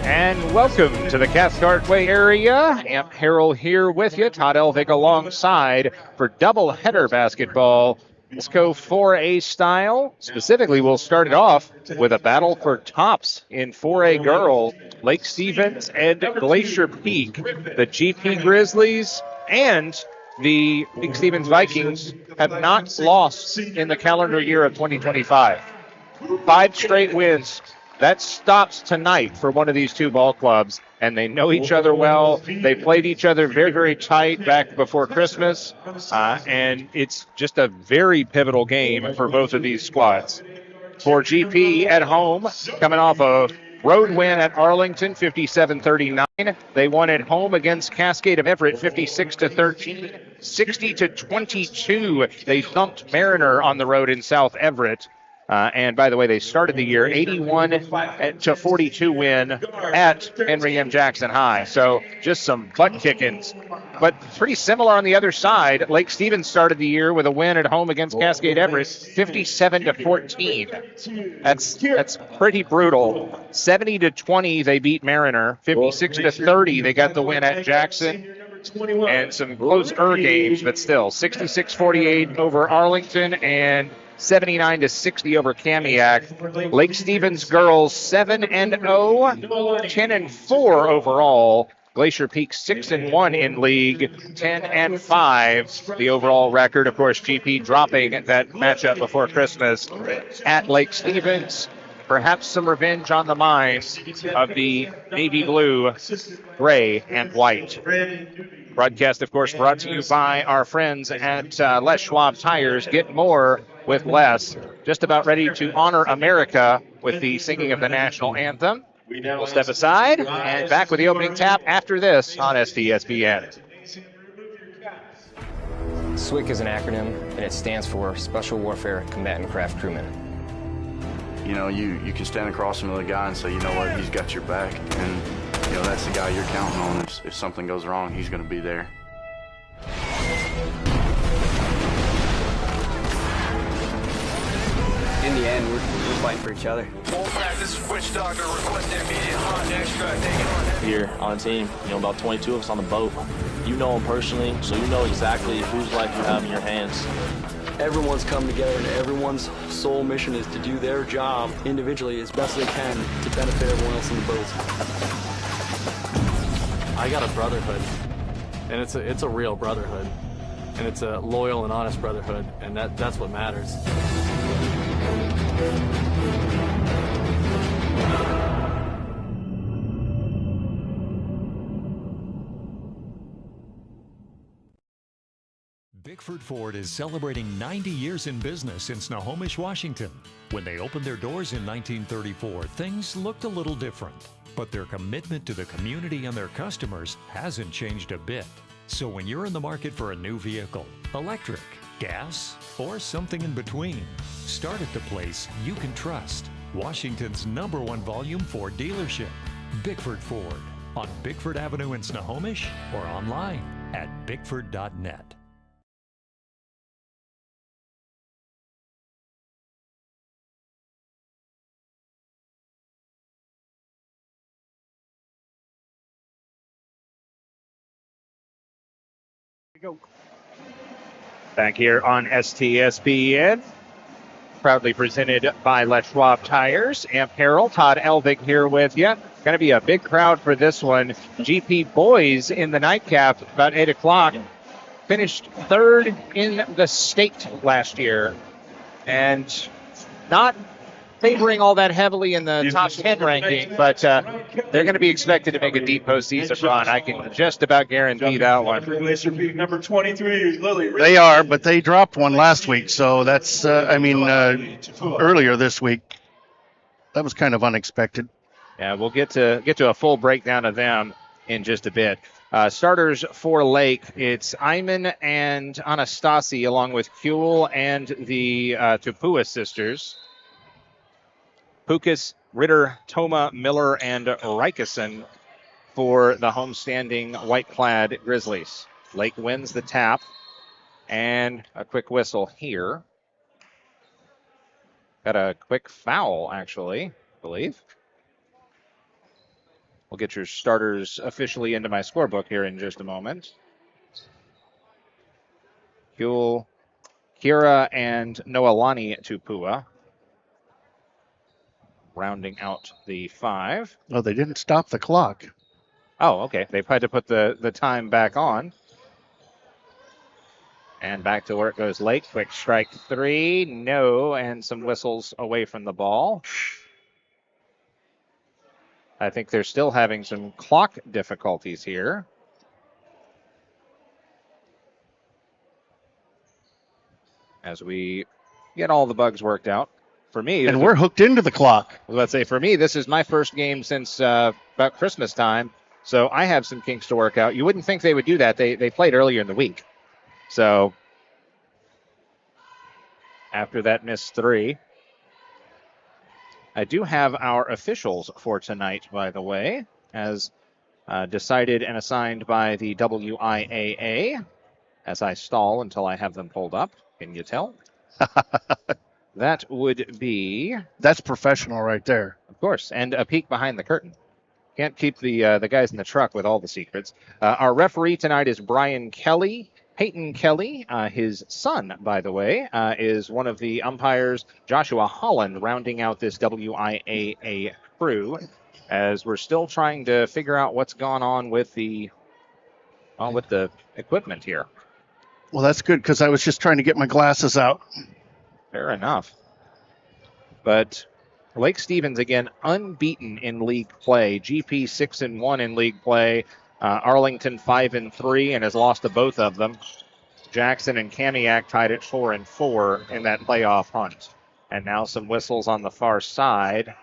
And welcome to the Cathcart Way area. Amp Harrell here with you. Todd Elvig alongside for doubleheader basketball. Let's go 4A style. Specifically, we'll start it off with a battle for tops in 4A girls. Lake Stevens and Glacier Peak. The GP Grizzlies and the Lake Stevens Vikings have not lost in the calendar year of 2025. 5 straight wins. That stops tonight for one of these two ball clubs, and they know each other well. They played each other very, very tight back before Christmas, and it's just a very pivotal game for both of these squads. For GP at home, coming off a road win at Arlington, 57-39. They won at home against Cascade of Everett, 56-13. 60-22, they thumped Mariner on the road in South Everett. And by the way, they started the year 81-42 win at Henry M. Jackson High. So just some butt kickings. But pretty similar on the other side. Lake Stevens started the year with a win at home against Cascade Everett, 57-14. That's pretty brutal. 70-20, they beat Mariner. 56-30, they got the win at Jackson. And some closer games, but still 66-48 over Arlington and 79-60 over Kamiak. Lake Stevens girls 7-0, 10-4 overall. Glacier Peak 6-1 in league, 10-5 the overall record. Of course, GP dropping that matchup before Christmas at Lake Stevens. Perhaps some revenge on the minds of the navy blue, gray, and white. Broadcast, of course, brought to you by our friends at Les Schwab Tires. Get more with less. Just about ready to honor America with the singing of the national anthem. We'll step aside and back with the opening tap after this on STSPN. SWCC is an acronym, and it stands for Special Warfare Combatant Craft Crewman. You know, you can stand across from the guy and say, you know what, he's got your back. And, you know, that's the guy you're counting on. If something goes wrong, he's going to be there. In the end, we're fighting for each other. This is Witch Doctor requesting immediate hot extra. Here on the team, you know, about 22 of us on the boat. You know them personally, so you know exactly whose life you have in your hands. Everyone's come together, and everyone's sole mission is to do their job individually as best they can to benefit everyone else in the boat. I got a brotherhood, and it's a real brotherhood, and it's a loyal and honest brotherhood, and that's what matters. Bickford Ford is celebrating 90 years in business in Snohomish, Washington. When they opened their doors in 1934, things looked a little different. But their commitment to the community and their customers hasn't changed a bit. So when you're in the market for a new vehicle, electric, gas, or something in between, start at the place you can trust. Washington's #1 volume Ford dealership, Bickford Ford, on Bickford Avenue in Snohomish or online at bickford.net. Back here on STSPN, proudly presented by Les Schwab Tires. Amp Harrell, Todd Elvig here with you. Going to be a big crowd for this one. GP boys in the nightcap about 8 o'clock. Finished 3rd in the state last year. And not favoring all that heavily in the top 10 ranking, but they're going to be expected to make a deep postseason run. I can just about guarantee that one. Number 23, Lily. They are, but they dropped one last week, so that's, earlier this week. That was kind of unexpected. Yeah, we'll get to a full breakdown of them in just a bit. Starters for Lake, it's Iman and Anastasi, along with Kuehl and the Tupua sisters. Pukas, Ritter, Toma, Miller, and Rikeson for the homestanding white-clad Grizzlies. Lake wins the tap, and a quick whistle here. Got a quick foul, actually, I believe. We'll get your starters officially into my scorebook here in just a moment. Huel, Kira, and Noelani Tupua rounding out the 5. Oh, they didn't stop the clock. Oh, okay. They've had to put the time back on. And back to work goes Lake. Quick strike 3. No, and some whistles away from the ball. I think they're still having some clock difficulties here. As we get all the bugs worked out. For me, and we're hooked into the clock. I was about to say, for me, this is my first game since about Christmas time, so I have some kinks to work out. You wouldn't think they would do that. They played earlier in the week. So after that missed 3, I do have our officials for tonight, by the way, as decided and assigned by the WIAA, as I stall until I have them pulled up. Can you tell? That would be... That's professional right there. Of course, and a peek behind the curtain. Can't keep the guys in the truck with all the secrets. Our referee tonight is Brian Kelly. Peyton Kelly, his son, by the way, is one of the umpires. Joshua Holland rounding out this WIAA crew, as we're still trying to figure out what's gone on with the equipment here. Well, that's good, because I was just trying to get my glasses out. Fair enough. But Lake Stevens, again, unbeaten in league play. GP 6-1 in league play. Arlington 5-3 and has lost to both of them. Jackson and Kamiak tied at 4-4 in that playoff hunt. And now some whistles on the far side.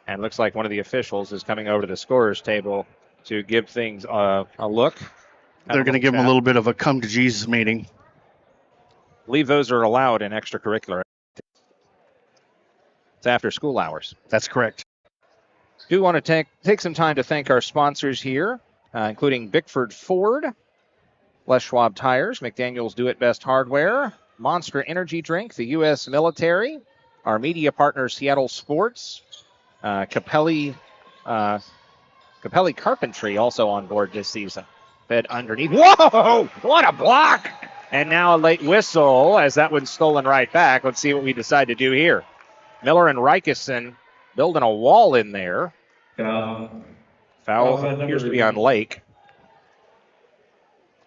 And looks like one of the officials is coming over to the scorer's table to give things a look. They're going to give them a little bit of a come to Jesus meeting. I believe those are allowed in extracurricular. It's after school hours. That's correct. Do want to take some time to thank our sponsors here, including Bickford Ford, Les Schwab Tires, McDaniel's Do It Best Hardware, Monster Energy Drink, the U.S. Military, our media partner Seattle Sports, Capelli Carpentry also on board this season. Fed underneath. Whoa! What a block! And now a late whistle as that one's stolen right back. Let's see what we decide to do here. Miller and Reichison building a wall in there. Foul appears to be on Lake.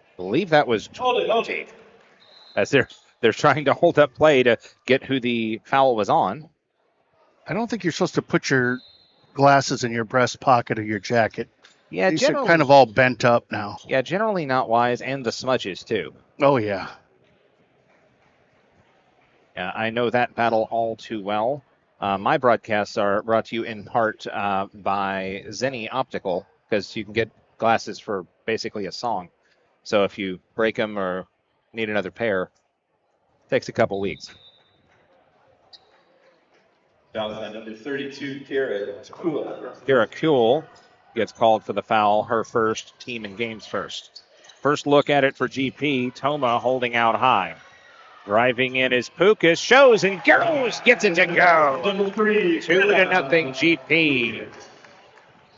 I believe that was 20. As they're trying to hold up play to get who the foul was on. I don't think you're supposed to put your glasses in your breast pocket of your jacket. Yeah, these are kind of all bent up now. Yeah, generally not wise, and the smudges too. Oh, yeah. Yeah, I know that battle all too well. My broadcasts are brought to you in part by Zenni Optical, because you can get glasses for basically a song. So if you break them or need another pair, it takes a couple weeks. Number 32, Kira Kuhl gets called for the foul, her first, team in games first. First look at it for GP, Toma holding out high. Driving in is Pukas, shows and goes, gets it to go. 2-0 GP.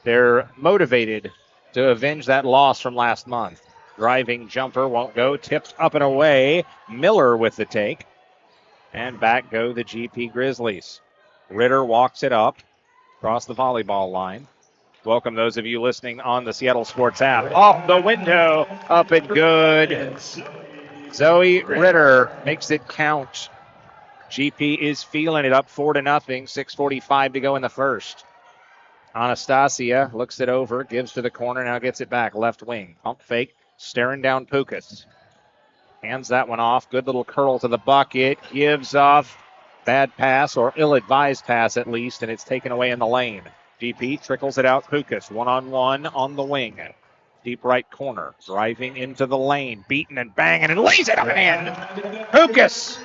They're motivated to avenge that loss from last month. Driving jumper won't go, tipped up and away. Miller with the take. And back go the GP Grizzlies. Ritter walks it up across the volleyball line. Welcome those of you listening on the Seattle Sports app. Off the window, up and good. Zoe Ritter makes it count. GP is feeling it, up 4-0. 6:45 to go in the first. Anastasia looks it over, gives to the corner, now gets it back. Left wing, pump fake, staring down Pukas. Hands that one off. Good little curl to the bucket. Gives off. Bad pass, or ill-advised pass at least, and it's taken away in the lane. GP trickles it out. Pukas one-on-one on the wing. Deep right corner. Driving into the lane. Beaten and banging and lays it up and in. Pukas.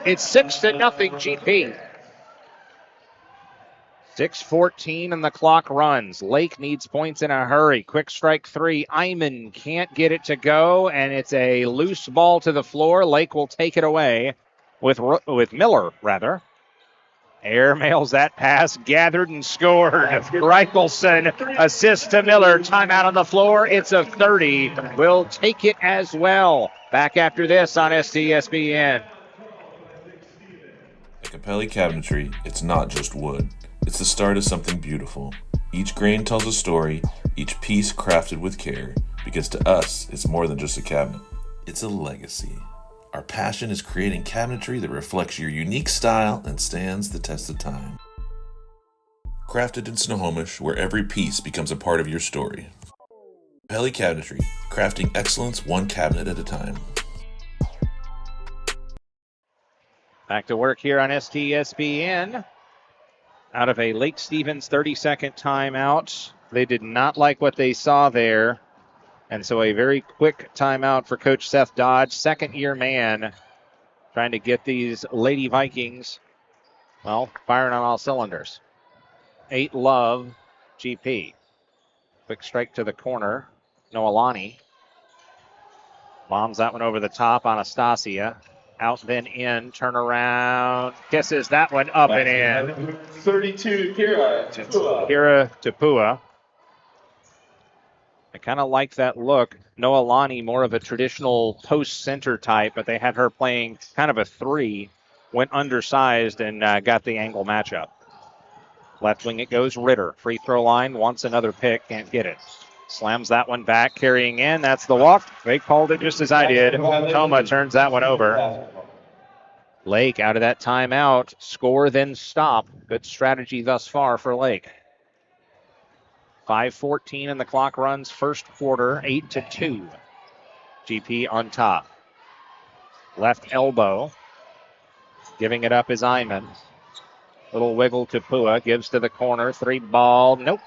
It's 6-0 GP. 6:14 and the clock runs. Lake needs points in a hurry. Quick strike 3. Iman can't get it to go, and it's a loose ball to the floor. Lake will take it away with Miller, rather. Airmails that pass, gathered and scored. Reichelson assists to Miller. Timeout on the floor. It's a 30. We'll take it as well. Back after this on STSPN. At Capelli Cabinetry, it's not just wood. It's the start of something beautiful. Each grain tells a story, each piece crafted with care, because to us, it's more than just a cabinet. It's a legacy. Our passion is creating cabinetry that reflects your unique style and stands the test of time. Crafted in Snohomish, where every piece becomes a part of your story. Capelli Cabinetry, crafting excellence one cabinet at a time. Back to work here on STSPN. Out of a Lake Stevens 30-second timeout. They did not like what they saw there. And so a very quick timeout for Coach Seth Dodge, second-year man, trying to get these Lady Vikings, well, firing on all cylinders. 8 Love, GP. Quick strike to the corner. Noelani bombs that one over the top. Anastasia. Out, then in, turn around, kisses that one up and in. 32, Kira Tapua. Kira Tapua. I kind of like that look. Noelani, more of a traditional post center type, but they had her playing kind of a 3, went undersized and got the angle matchup. Left wing it goes. Ritter, free throw line, wants another pick, can't get it. Slams that one back, carrying in. That's the walk. They called it just as I did. Toma turns that one over. Lake out of that timeout. Score, then stop. Good strategy thus far for Lake. 5:14 and the clock runs first quarter, 8-2. GP on top. Left elbow. Giving it up is Iman. Little wiggle to Pua. Gives to the corner. 3 ball. Nope.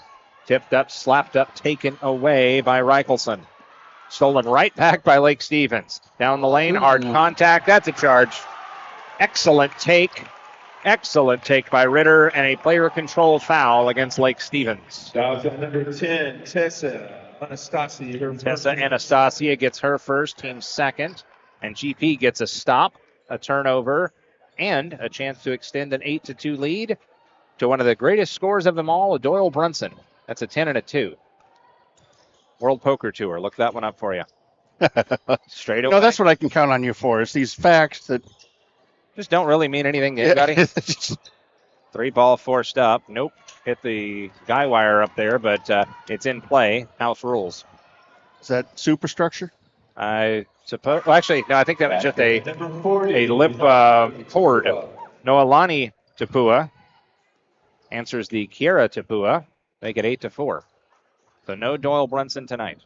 Tipped up, slapped up, taken away by Reichelson. Stolen right back by Lake Stevens. Down the lane, hard contact. That's a charge. Excellent take. Excellent take by Ritter, and a player-controlled foul against Lake Stevens. Foul on number 10, Tessa Anastasia. Tessa Anastasia gets her first, team second, and GP gets a stop, a turnover, and a chance to extend an 8-2 lead to one of the greatest scorers of them all, Doyle Brunson. That's a 10 and a 2. World Poker Tour. Look that one up for you. Straight away. No, that's what I can count on you for, is these facts that just don't really mean anything to anybody. 3 ball forced up. Nope. Hit the guy wire up there, but it's in play. House rules. Is that superstructure? I suppose. Well, actually, no, I think that was just a lip cord. Noelani Tapua answers the Kiera Tapua. Make it 8-4. So no Doyle Brunson tonight.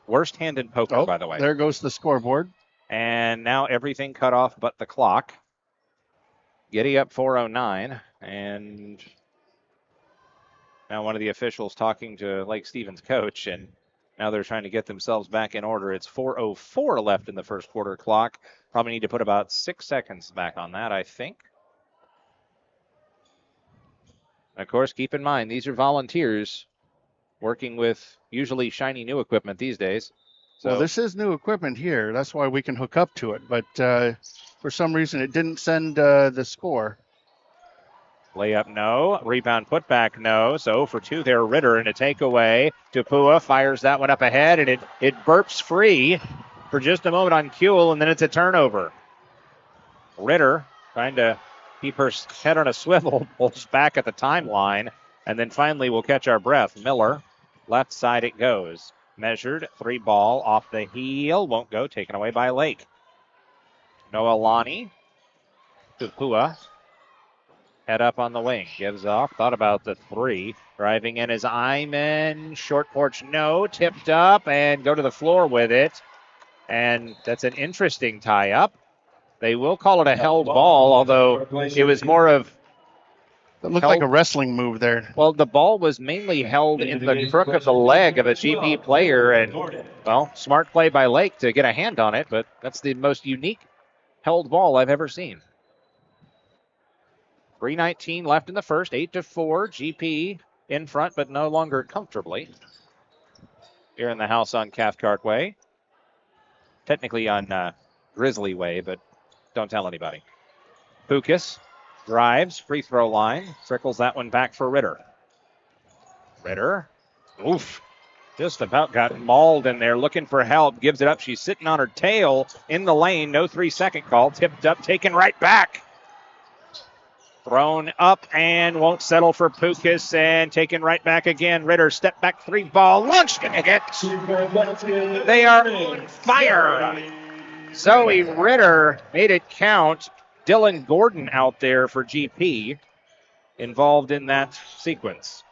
Worst hand in poker, by the way. There goes the scoreboard. And now everything cut off but the clock. Giddy up 4:09. And now one of the officials talking to Lake Stevens' coach. And now they're trying to get themselves back in order. It's 4:04 left in the first quarter clock. Probably need to put about 6 seconds back on that, I think. Of course, keep in mind, these are volunteers working with usually shiny new equipment these days. So, well, this is new equipment here. That's why we can hook up to it. But for some reason, it didn't send the score. Layup, no. Rebound, putback, no. So for 2 there, Ritter, and a takeaway. Tapua fires that one up ahead, and it burps free for just a moment on Kuehl, and then it's a turnover. Ritter trying to keep her head on a swivel, pulls back at the timeline, and then finally we'll catch our breath. Miller, left side it goes. Measured, 3 ball off the heel, won't go, taken away by Lake. Noelani, Tapua, head up on the wing, gives off, thought about the 3. Driving in is Iman, short porch, no, tipped up, and go to the floor with it. And that's an interesting tie-up. They will call it a held ball, although it was more of... It looked like a wrestling move there. Well, the ball was mainly held in the crook of the leg of a GP player, and, well, smart play by Lake to get a hand on it, but that's the most unique held ball I've ever seen. 3:19 left in the first, 8-4. GP in front, but no longer comfortably. Here in the house on Cathcart Way. Technically on Grizzly Way, but don't tell anybody. Pukas Drives, free throw line. Trickles that one back for Ritter. Ritter. Oof. Just about got mauled in there, looking for help. Gives it up. She's sitting on her tail in the lane. No 3-second call. Tipped up, taken right back. Thrown up and won't settle for Pukas, and taken right back again. Ritter, step back three ball, launched and hit. They are on fire. Zoe Ritter made it count. Dylan Gordon out there for GP, involved in that sequence.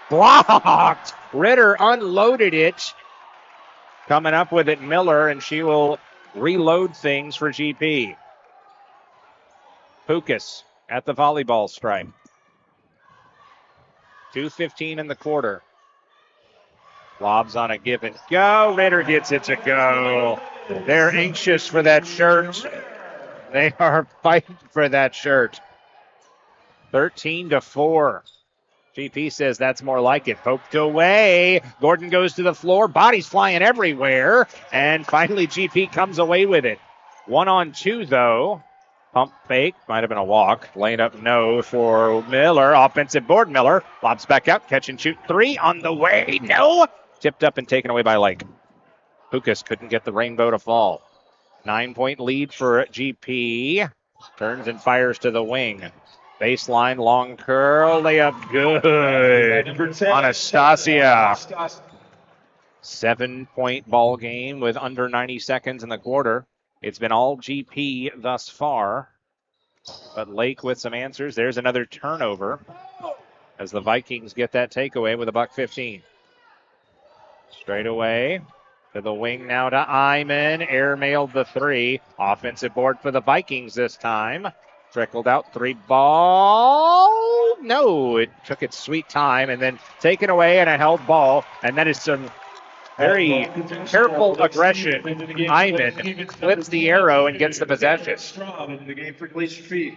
Blocked. Ritter unloaded it. Coming up with it, Miller, and she will reload things for GP. Pukas at the volleyball stripe. 2:15 in the quarter. Lobs on a give and go. Ritter gets it to go. They're anxious for that shirt. They are fighting for that shirt. 13-4. GP says that's more like it. Poked away. Gordon goes to the floor. Bodies flying everywhere. And finally GP comes away with it. 1-on-2 though. Pump fake. Might have been a walk. Lane up no for Miller. Offensive board. Miller lobs back out. Catch and shoot three on the way. No. Tipped up and taken away by Lake. Pukas couldn't get the rainbow to fall. 9-point lead for GP. Turns and fires to the wing. Baseline, long curl, layup, good. Anastasia. 7-point ball game with under 90 seconds in the quarter. It's been all GP thus far. But Lake with some answers. There's another turnover as the Vikings get that takeaway with $1.15. Straight away to the wing now to Iman. Airmailed the three. Offensive board for the Vikings this time. Trickled out, three ball. No, it took its sweet time and then taken away and a held ball. And that is some very careful aggression. Iman flips the arrow and gets the possession. In the game for Glacier.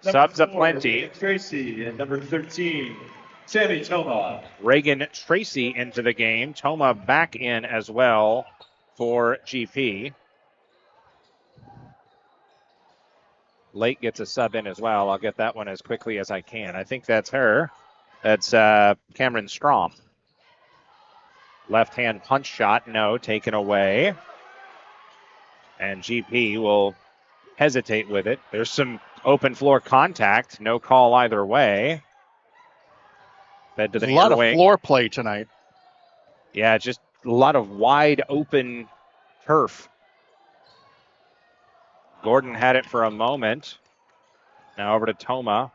Subs up plenty. Tracy and number 13, Sammy Toma. Reagan Tracy into the game. Toma back in as well for GP. Lake gets a sub in as well. I'll get that one as quickly as I can. I think that's her. That's Cameron Strom. Left-hand punch shot, no, taken away. And GP will hesitate with it. There's some open floor contact. No call either way. Fed to the a lot of wing. Floor play tonight. Yeah, just a lot of wide open turf. Gordon had it for a moment. Now over to Toma,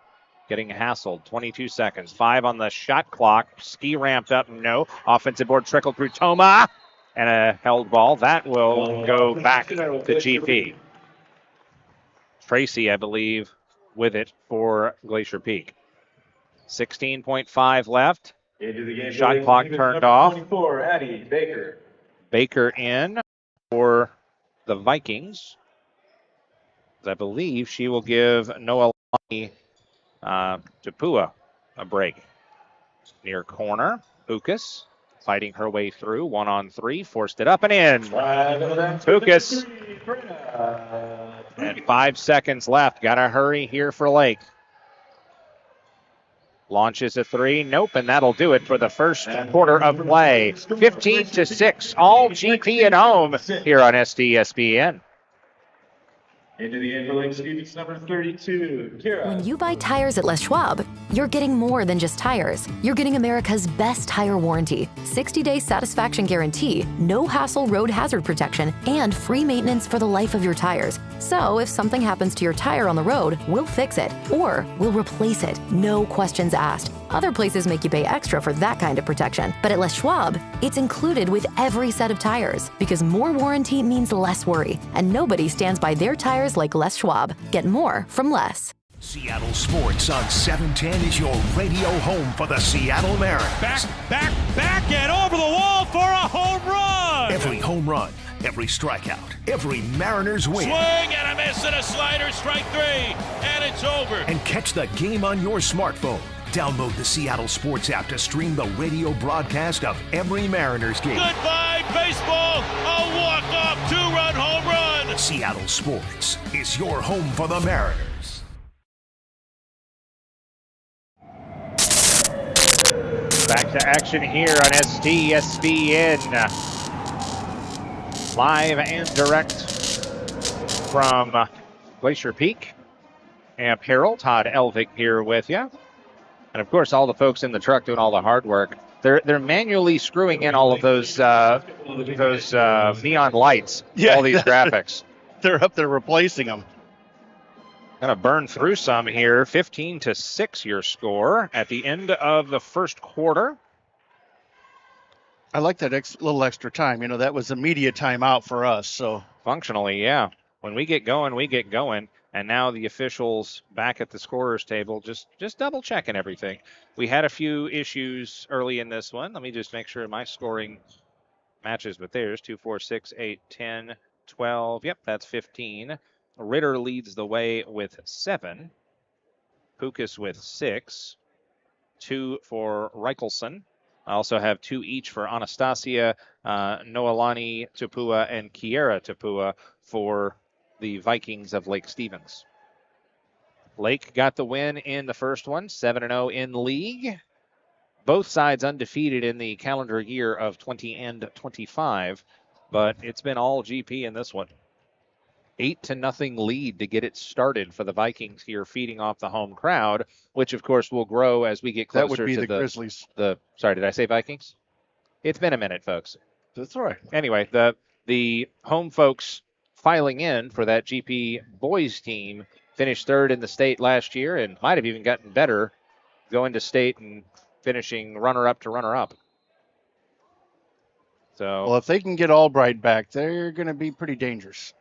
getting hassled. 22 seconds. 5 on the shot clock. Ski ramped up. No. Offensive board trickled through Toma. And a held ball. That will go back to GP. Tracy, I believe, with it for Glacier Peak. 16.5 left. Shot clock turned off. 24, Addie Baker. Baker in for the Vikings. I believe she will give Noelani Tapua a break. Near corner, Pukas fighting her way through. 1-on-3, forced it up and in. Pukas. And 5 seconds left. Got to hurry here for Lake. Launches a three. Nope, and that'll do it for the first quarter of play. 15-6, all GP at home here on STSPN. Into the Timberlake students, number 32, Kira. When you buy tires at Les Schwab, you're getting more than just tires. You're getting America's best tire warranty, 60-day satisfaction guarantee, no hassle road hazard protection, and free maintenance for the life of your tires. So if something happens to your tire on the road, we'll fix it, or we'll replace it, no questions asked. Other places make you pay extra for that kind of protection, but at Les Schwab, it's included with every set of tires, because more warranty means less worry, and nobody stands by their tires like Les Schwab. Get more from Les. Seattle Sports on 710 is your radio home for the Seattle Mariners. Back, and over the wall for a home run! Every home run, every strikeout, every Mariners win. Swing and a miss and a slider, strike three, and it's over. And catch the game on your smartphone. Download the Seattle Sports app to stream the radio broadcast of every Mariners game. Goodbye, baseball! A walk-off two-run home run! Seattle Sports is your home for the Mariners. to action here on STSPN. Live and direct from Glacier Peak. Amp Harrell, Todd Elvig here with you. And of course, all the folks in the truck doing all the hard work. They're manually screwing in all of those neon lights, all these graphics. They're up there replacing them. Gonna burn through some here. 15-6 your score at the end of the first quarter. I like that little extra time. You know, that was a media timeout for us. So functionally, yeah. When we get going, we get going. And now the officials back at the scorer's table just double checking everything. We had a few issues early in this one. Let me just make sure my scoring matches with theirs. 2, 4, 6, 8, 10, 12. Yep, that's 15. Ritter leads the way with 7. Pukas with 6. 2 for Reichelson. I also have 2 each for Anastasia, Noelani Tapua, and Kiera Tapua for the Vikings of Lake Stevens. Lake got the win in the first one, 7-0 in league. Both sides undefeated in the calendar year of 20 and 25, but it's been all GP in this one. 8-0 lead to get it started for the Vikings here, feeding off the home crowd, which of course will grow as we get closer that would be to the Grizzlies. Sorry, did I say Vikings? It's been a minute, folks. That's all right. Anyway, the home folks filing in for that GP boys team finished 3rd in the state last year and might have even gotten better going to state and finishing runner-up to runner-up. So, well, if they can get Albright back, they're going to be pretty dangerous.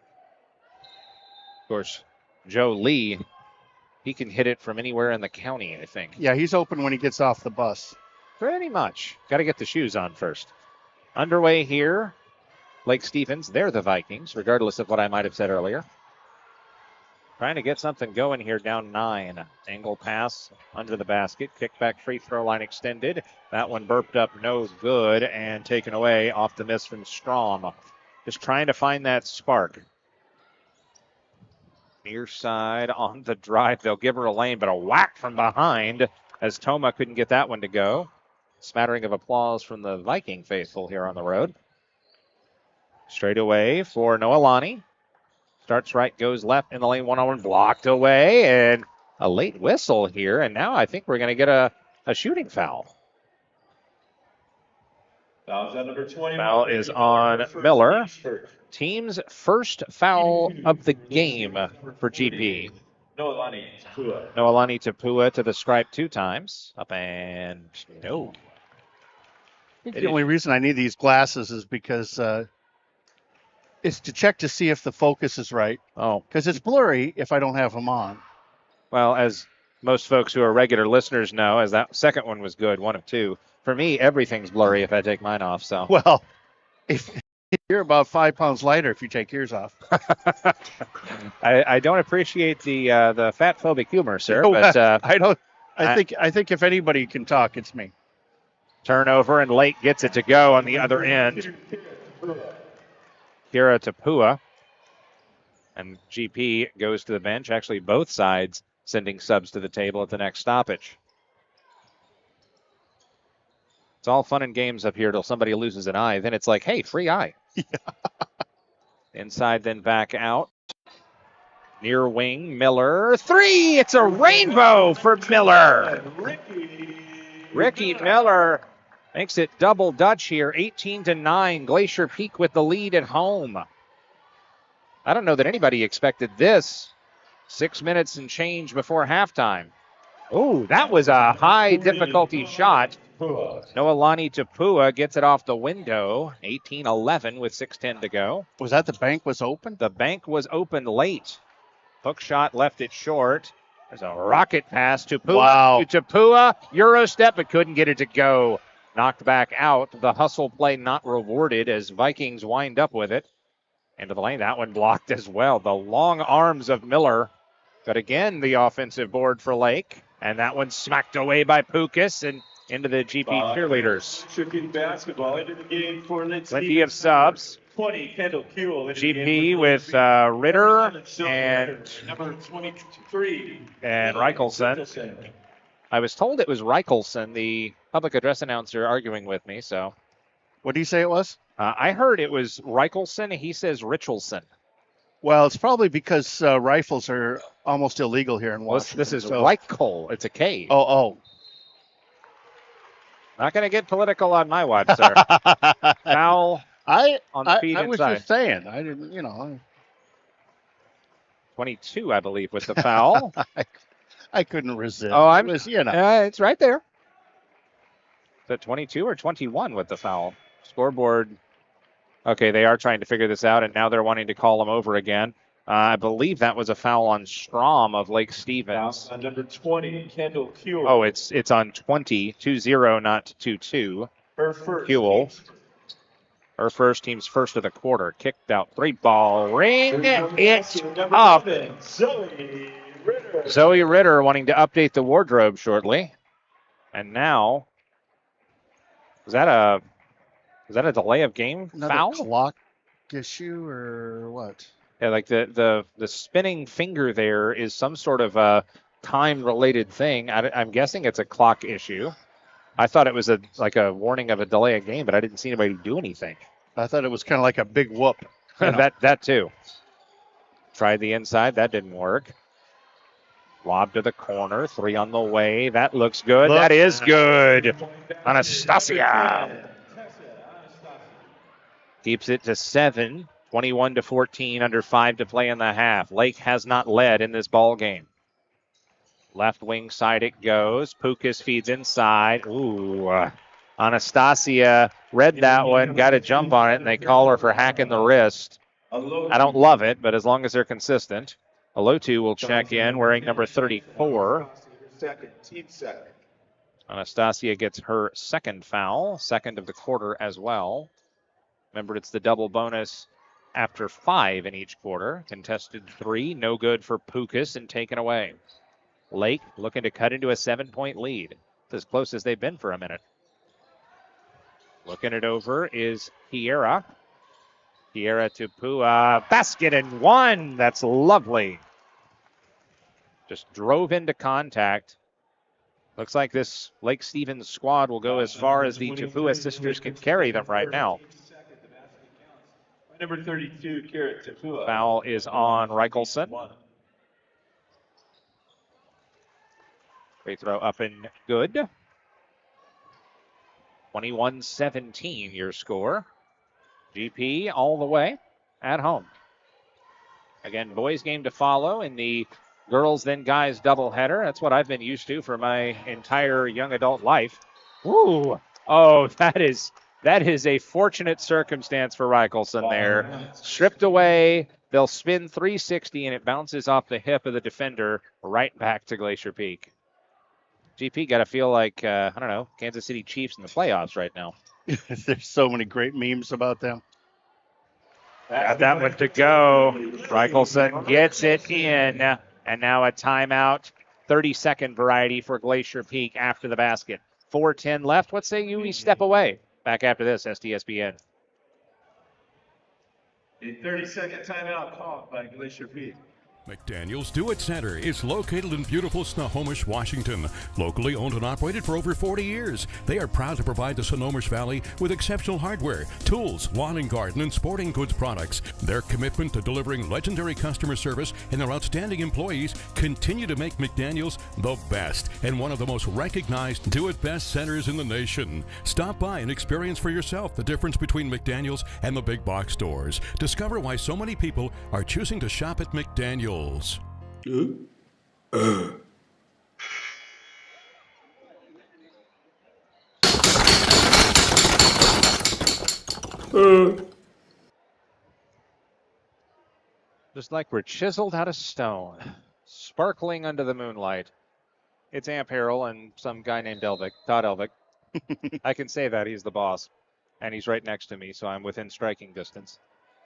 Of course, Joe Lee, he can hit it from anywhere in the county, I think. Yeah, he's open when he gets off the bus. Pretty much. Got to get the shoes on first. Underway here, Lake Stevens, they're the Vikings, regardless of what I might have said earlier. Trying to get something going here, down 9. Angle pass under the basket. Kickback free throw line extended. That one burped up, no good, and taken away off the miss from Strom. Just trying to find that spark. Near side on the drive. They'll give her a lane, but a whack from behind as Toma couldn't get that one to go. Smattering of applause from the Viking faithful here on the road. Straight away for Noelani. Starts right, goes left in the lane, 1-on-1, blocked away, and a late whistle here. And now I think we're going to get a shooting foul. Foul's on number 21. Foul is on Miller. Team's first foul of the game for GP. Noelani Tapua. Noelani Tapua to the stripe 2 times. Up and no. The only reason I need these glasses is because it's to check to see if the focus is right. Oh. Because it's blurry if I don't have them on. Well, as most folks who are regular listeners know, as that second one was good, 1 of 2. For me, everything's blurry if I take mine off. So. Well, if you're about 5 pounds lighter if you take yours off. I don't appreciate the fat phobic humor, sir. But I don't. I think if anybody can talk, it's me. Turnover, and Lake gets it to go on the other end. Kiera Tapua. And GP goes to the bench. Actually, both sides sending subs to the table at the next stoppage. It's all fun and games up here till somebody loses an eye. Then it's like, hey, free eye. Yeah. Inside, then back out. Near wing, Miller. 3! It's a rainbow for Miller. Ricky Miller makes it double Dutch here. 18-9. Glacier Peak with the lead at home. I don't know that anybody expected this. 6 minutes and change before halftime. Oh, that was a high difficulty shot. Noelani Tapua gets it off the window. 18-11 with 6:10 to go. Was that the bank was open? The bank was open late. Hook shot left it short. There's a rocket pass to Tapua. Wow. To Tapua. Euro step, but couldn't get it to go. Knocked back out. The hustle play not rewarded as Vikings wind up with it. Into the lane. That one blocked as well. The long arms of Miller. But again, the offensive board for Lake. And that one smacked away by Pukas and into the GP cheerleaders. Tricky basketball into the game for Lake Plenty of subs. 20, Kendall Kuehl. GP with Ritter and number 23. And Reichelson. I was told it was Reichelson, the public address announcer, arguing with me. So, what did he say it was? I heard it was Reichelson. He says Richelson. Well, it's probably because rifles are almost illegal here in Washington. This is Reichel. It's a K. Oh. Not going to get political on my watch, sir. Foul on the feet I was inside. just saying. I didn't, 22, I believe, with the foul. I couldn't resist. Oh, it's right there. Is it 22 or 21 with the foul? Scoreboard. Okay, they are trying to figure this out, and now they're wanting to call him over again. I believe that was a foul on Strom of Lake Stevens. On number 20, Kendall Kuehl. Oh, it's on 20, 2-0, not 2-2. Her first. Kuehl. Her first, team's first of the quarter. Kicked out, 3-ball ring. It's up. Zoe Ritter wanting to update the wardrobe shortly. And now, is that a delay of game Another foul? Clock issue or what? Yeah, like the spinning finger there is some sort of a time-related thing. I'm guessing it's a clock issue. I thought it was a warning of a delay of game, but I didn't see anybody do anything. I thought it was kind of like a big whoop. That too. Tried the inside. That didn't work. Lob to the corner. 3 on the way. That looks good. That is good. Anastasia keeps it to 7. 21-14, under 5 to play in the half. Lake has not led in this ball game. Left wing side it goes. Pukas feeds inside. Ooh. Anastasia read that one, got a jump on it, and they call her for hacking the wrist. I don't love it, but as long as they're consistent. Alotu will check in wearing number 34. Anastasia gets her second foul, second of the quarter as well. Remember, it's the double bonus after 5 in each quarter. Contested 3, no good for Pukas and taken away. Lake looking to cut into a 7-point lead. It's as close as they've been for a minute. Looking it over is Kiera. Kiera to Pua. Basket and 1. That's lovely. Just drove into contact. Looks like this Lake Stevens squad will go as far as the Tupua sisters can carry them right now. Number 32, Kara Tupua. Foul is on Reichelson. Free throw up and good. 21-17 your score. GP all the way at home. Again, boys game to follow in the girls then guys doubleheader. That's what I've been used to for my entire young adult life. Ooh. Oh, that is a fortunate circumstance for Reichelson there. Stripped away. They'll spin 360, and it bounces off the hip of the defender right back to Glacier Peak. GP got to feel like, Kansas City Chiefs in the playoffs right now. There's so many great memes about them. Got that one to go. Reichelson gets it in. And now a timeout. 30-second variety for Glacier Peak after the basket. 4:10 left. What say you we step away? Back after this, STSPN. A 30-second timeout called by Glacier Peak. McDaniel's Do It Center is located in beautiful Snohomish, Washington. Locally owned and operated for over 40 years, they are proud to provide the Snohomish Valley with exceptional hardware, tools, lawn and garden, and sporting goods products. Their commitment to delivering legendary customer service and their outstanding employees continue to make McDaniel's the best and one of the most recognized Do It Best centers in the nation. Stop by and experience for yourself the difference between McDaniel's and the big box stores. Discover why so many people are choosing to shop at McDaniel's. Just like we're chiseled out of stone, sparkling under the moonlight. It's Amp Harrell and some guy named Todd Elvik. I can say that, he's the boss. And he's right next to me, so I'm within striking distance.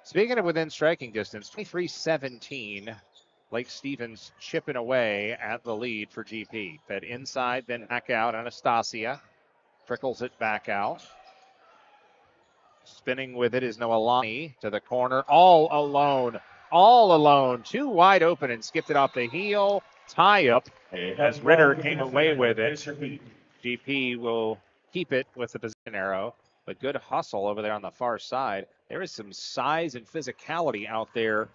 Speaking of within striking distance, 23-17. Lake Stevens chipping away at the lead for GP. Fed inside, then back out. Anastasia trickles it back out. Spinning with it is Noelani to the corner. All alone. all alone, too wide open, and skipped it off the heel. Tie up as Ritter came away with it. GP will keep it with the position arrow, but good hustle over there on the far side. There is some size and physicality out there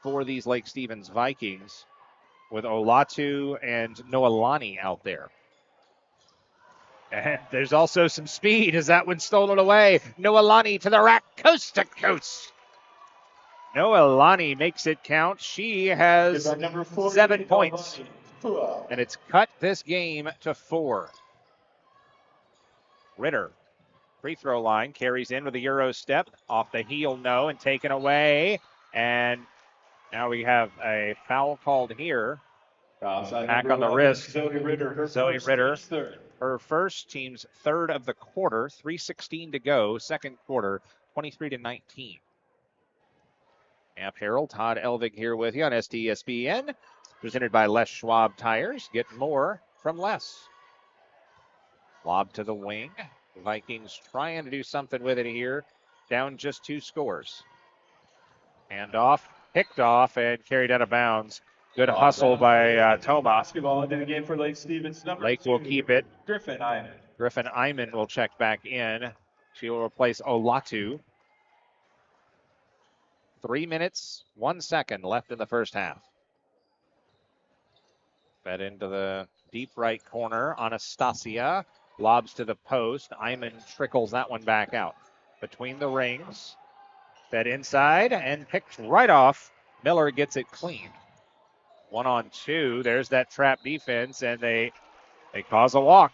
for these Lake Stevens Vikings with Olatu and Noelani out there. And there's also some speed as that one stolen away. Noelani to the rack, coast to coast. Noelani makes it count. She has 7 points. And it's cut this game to 4. Ritter, free throw line, carries in with a Euro step. Off the heel, no, and taken away. And now we have a foul called here. Back on the wrist. Zoe Ritter. Her first, team's third of the quarter. 3:16 to go. Second quarter, 23-19. Amp Harrell, Todd Elvig here with you on STSPN. Presented by Les Schwab Tires. Get more from Les. Lob to the wing. The Vikings trying to do something with it here. Down just 2 scores. Handoff, picked off, and carried out of bounds. Good hustle by Toma. Basketball into the game for Lake Stevens. Lake will keep it. Griffin Iman. Griffin Iman will check back in. She will replace Olatu. 3 minutes, 1 second left in the first half. Fed into the deep right corner. Anastasia lobs to the post. Iman trickles that one back out. Between the rings. Fed inside and picked right off. Miller gets it clean. 1-on-2. There's that trap defense, and they cause a walk.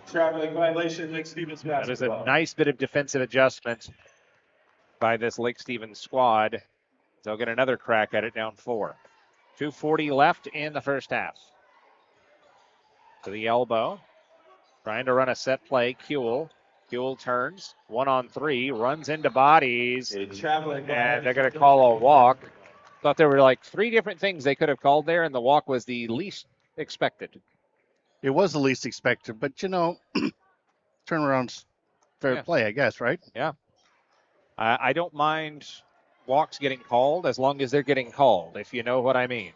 Traveling violation, Lake Stevens basketball. That is a nice bit of defensive adjustment by this Lake Stevens squad. They'll get another crack at it, down 4. 2:40 left in the first half. To the elbow. Trying to run a set play. Kuehl turns. 1-on-3. Runs into bodies. And they're going to call a walk. Thought there were like 3 different things they could have called there, and the walk was the least expected. It was the least expected, but turnaround's fair play, I guess, right? Yeah. I don't mind walks getting called as long as they're getting called, if you know what I mean.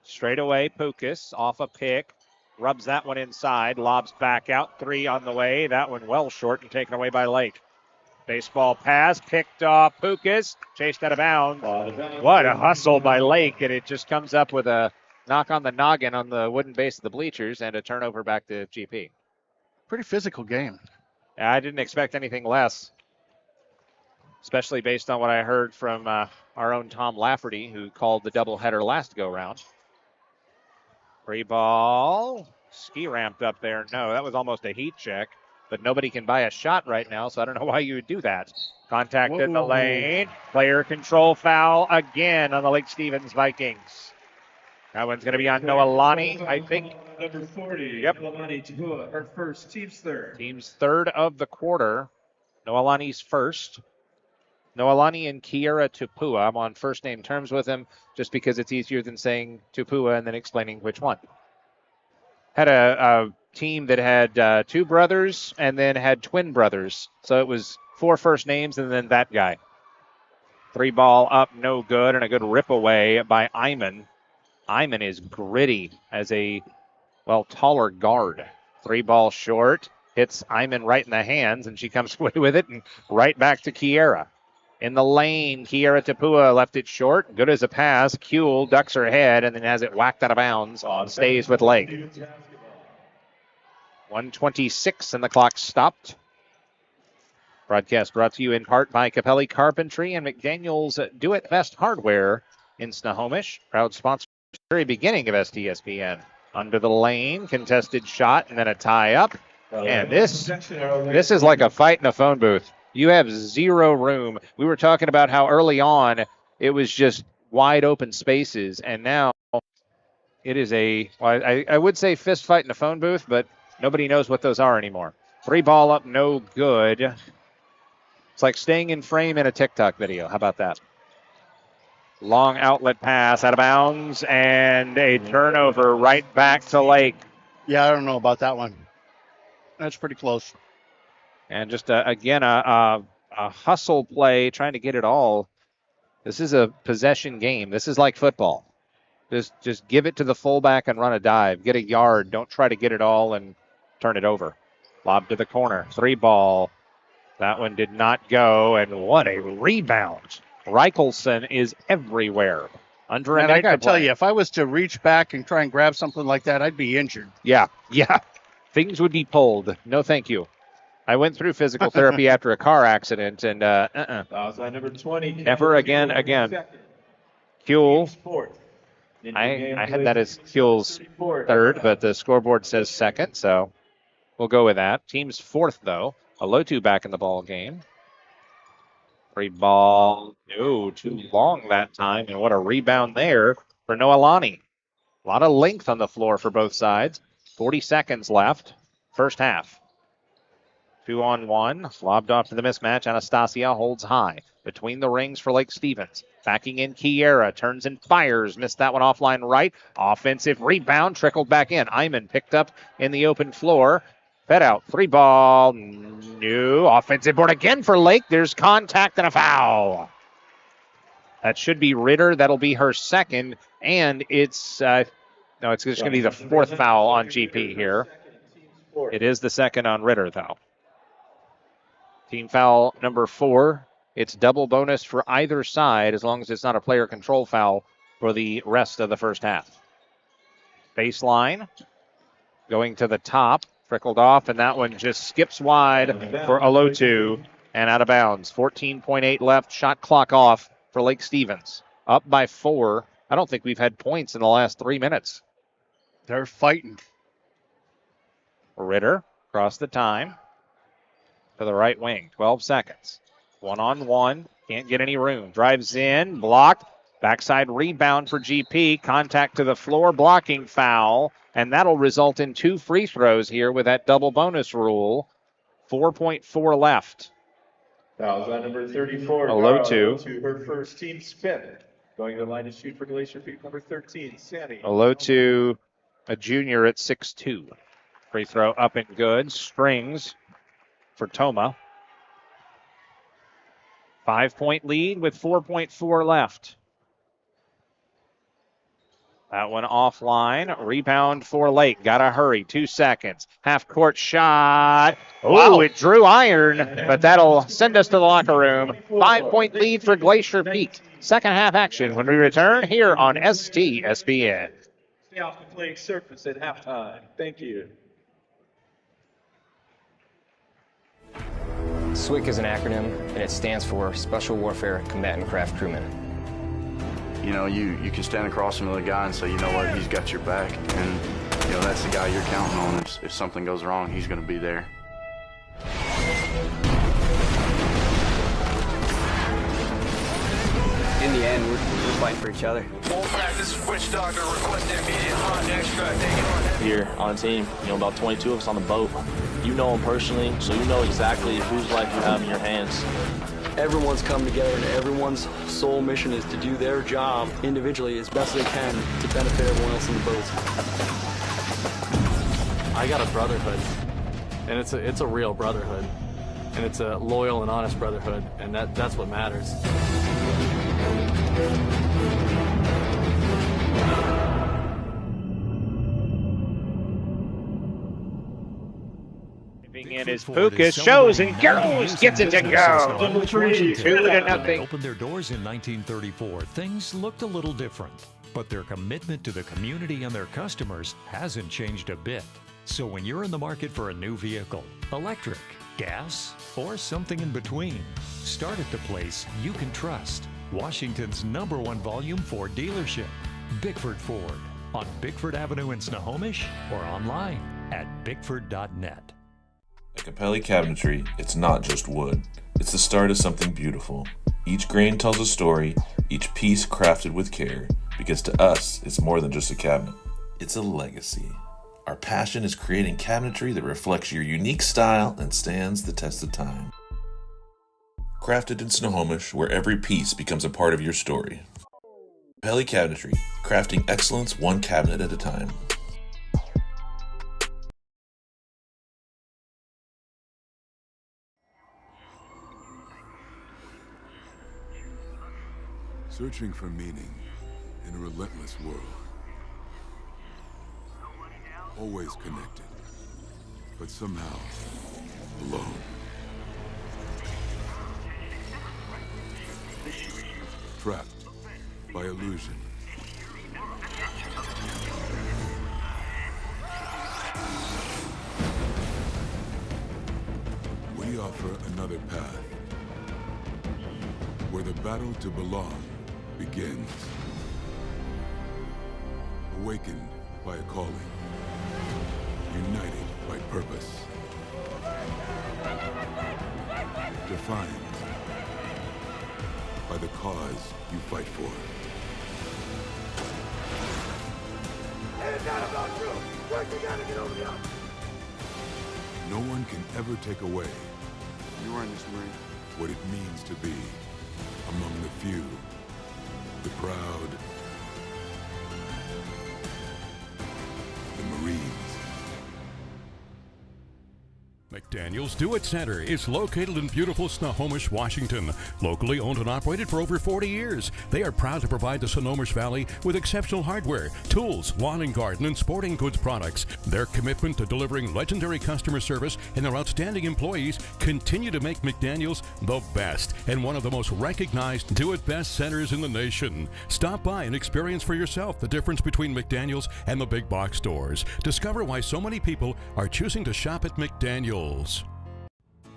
Straight away, Pukas off a pick. Rubs that one inside. Lobs back out. 3 on the way. That one well short and taken away by Lake. Baseball pass, picked off Pukas, chased out of bounds. What a hustle by Lake, and it just comes up with a knock on the noggin on the wooden base of the bleachers and a turnover back to GP. Pretty physical game. I didn't expect anything less, especially based on what I heard from our own Tom Lafferty, who called the doubleheader last go-round. Free ball, ski ramped up there. No, that was almost a heat check. But nobody can buy a shot right now, so I don't know why you would do that. Contact in the lane. Player control foul again on the Lake Stevens Vikings. That one's going to be on Noelani, I think. Number 40. Yep. Noelani Tabua, her first, team's third. Team's third of the quarter. Noelani's first. Noelani and Kiera Tupua. I'm on first name terms with him just because it's easier than saying Tupua and then explaining which one. Had a team that had 2 brothers and then had twin brothers. So it was 4 first names and then that guy. 3 ball up, no good, and a good rip away by Iman. Iman is gritty as a, taller guard. 3 ball short, hits Iman right in the hands, and she comes away with it and right back to Kiera. In the lane, Kiera Tapua left it short. Good as a pass. Kuehl ducks her head and then has it whacked out of bounds. Stays with Lake. 1:26 and the clock stopped. Broadcast brought to you in part by Capelli Carpentry and McDaniel's Do It Best Hardware in Snohomish. Proud sponsor at the very beginning of STSPN. Under the lane, contested shot, and then a tie up. And this is like a fight in a phone booth. You have 0 room. We were talking about how early on it was just wide open spaces, and now it is I would say fist fight in a phone booth, but nobody knows what those are anymore. 3 ball up, no good. It's like staying in frame in a TikTok video. How about that? Long outlet pass out of bounds and a turnover right back to Lake. Yeah, I don't know about that one. That's pretty close. And just, again, a hustle play, trying to get it all This is a possession game. This is like football. Just give it to the fullback and run a dive. Get a yard. Don't try to get it all and turn it over. Lob to the corner. 3 ball. That one did not go, and what a rebound. Reichelson is everywhere. Under a minute I got to to play. tell you, if I was to reach back and try and grab something like that, I'd be injured. Yeah. Things would be pulled. No, thank you. I went through physical therapy after a car accident, and Outside number 20. Never again. Kuehl. I had that as Kuehl's third, but the scoreboard says second, so we'll go with that. Team's fourth, though. Alotu back in the ball game. 3 ball. No, too long that time, and what a rebound there for Noelani. A lot of length on the floor for both sides. 40 seconds left. First half. 2-on-1. Lobbed off to the mismatch. Anastasia holds high. Between the rings for Lake Stevens. Backing in Kiera. Turns and fires. Missed that one offline right. Offensive rebound. Trickled back in. Iman picked up in the open floor. Fed out. 3 ball. No. Offensive board again for Lake. There's contact and a foul. That should be Ritter. That'll be her second. And it's just going to be the 4th foul on GP here. It is the second on Ritter, though. Team foul number 4. It's double bonus for either side as long as it's not a player control foul for the rest of the first half. Baseline. Going to the top. Trickled off, and that one just skips wide for Alotu and out of bounds. 14.8 left. Shot clock off for Lake Stevens. Up by 4. I don't think we've had points in the last 3 minutes. They're fighting. Ritter across the time to the right wing. 12 seconds. 1-on-1. Can't get any room. Drives in. Blocked. Backside rebound for GP. Contact to the floor. Blocking foul. And that'll result in 2 free throws here with that double bonus rule. 4.4 left. Fouls on number 34. Alotu. To her first team spin. Going to the line to shoot for Glacier Peak number 13, Sammy. Alotu, a junior at 6'2". Free throw up and good. Strings for Toma. 5-point lead with 4.4 left. That one offline. Rebound for Lake. Gotta hurry. 2 seconds. Half-court shot. Oh, it drew iron, but that'll send us to the locker room. 5-point lead for Glacier Peak. Second half action when we return here on STSPN. Stay off the playing surface at halftime. Thank you. SWCC is an acronym, and it stands for Special Warfare Combatant Craft Crewman. You know, you can stand across from the guy and say, you know what, he's got your back. And, you know, that's the guy you're counting on. If something goes wrong, he's going to be there. In the end, we're fighting for each other. This is Witch Doctor requesting immediate hot extract. Here on team, about 22 of us on the boat. You know them personally, so you know exactly whose life you have in your hands. Everyone's come together, and everyone's sole mission is to do their job individually as best they can to benefit everyone else in the boat. I got a brotherhood, and it's a real brotherhood, and it's a loyal and honest brotherhood, and that's what matters. In his Pukas shows and goes, gets it to go. 2-0. They opened their doors in 1934. Things looked a little different, but their commitment to the community and their customers hasn't changed a bit. So when you're in the market for a new vehicle, electric, gas, or something in between, start at the place you can trust. Washington's #1 volume Ford dealership, Bickford Ford, on Bickford Avenue in Snohomish, or online at bickford.net. At Capelli Cabinetry, it's not just wood. It's the start of something beautiful. Each grain tells a story, each piece crafted with care, because to us, it's more than just a cabinet. It's a legacy. Our passion is creating cabinetry that reflects your unique style and stands the test of time. Crafted in Snohomish, where every piece becomes a part of your story. Capelli Cabinetry, crafting excellence one cabinet at a time. Searching for meaning in a relentless world. Always connected, but somehow alone. Trapped by illusion. We offer another path, where the battle to belong begins. Awakened by a calling, united by purpose, defined by the cause you fight for. It's not about you. Work together, get over the odds. No one can ever take away You were in this Marine. what it means to be among the few, the proud, the Marines. McDaniel's Do It Center is located in beautiful Snohomish, Washington. Locally owned and operated for over 40 years, they are proud to provide the Snohomish Valley with exceptional hardware, tools, lawn and garden, and sporting goods products. Their commitment to delivering legendary customer service and their outstanding employees continue to make McDaniel's the best and one of the most recognized Do It Best centers in the nation. Stop by and experience for yourself the difference between McDaniel's and the big box stores. Discover why so many people are choosing to shop at McDaniel's.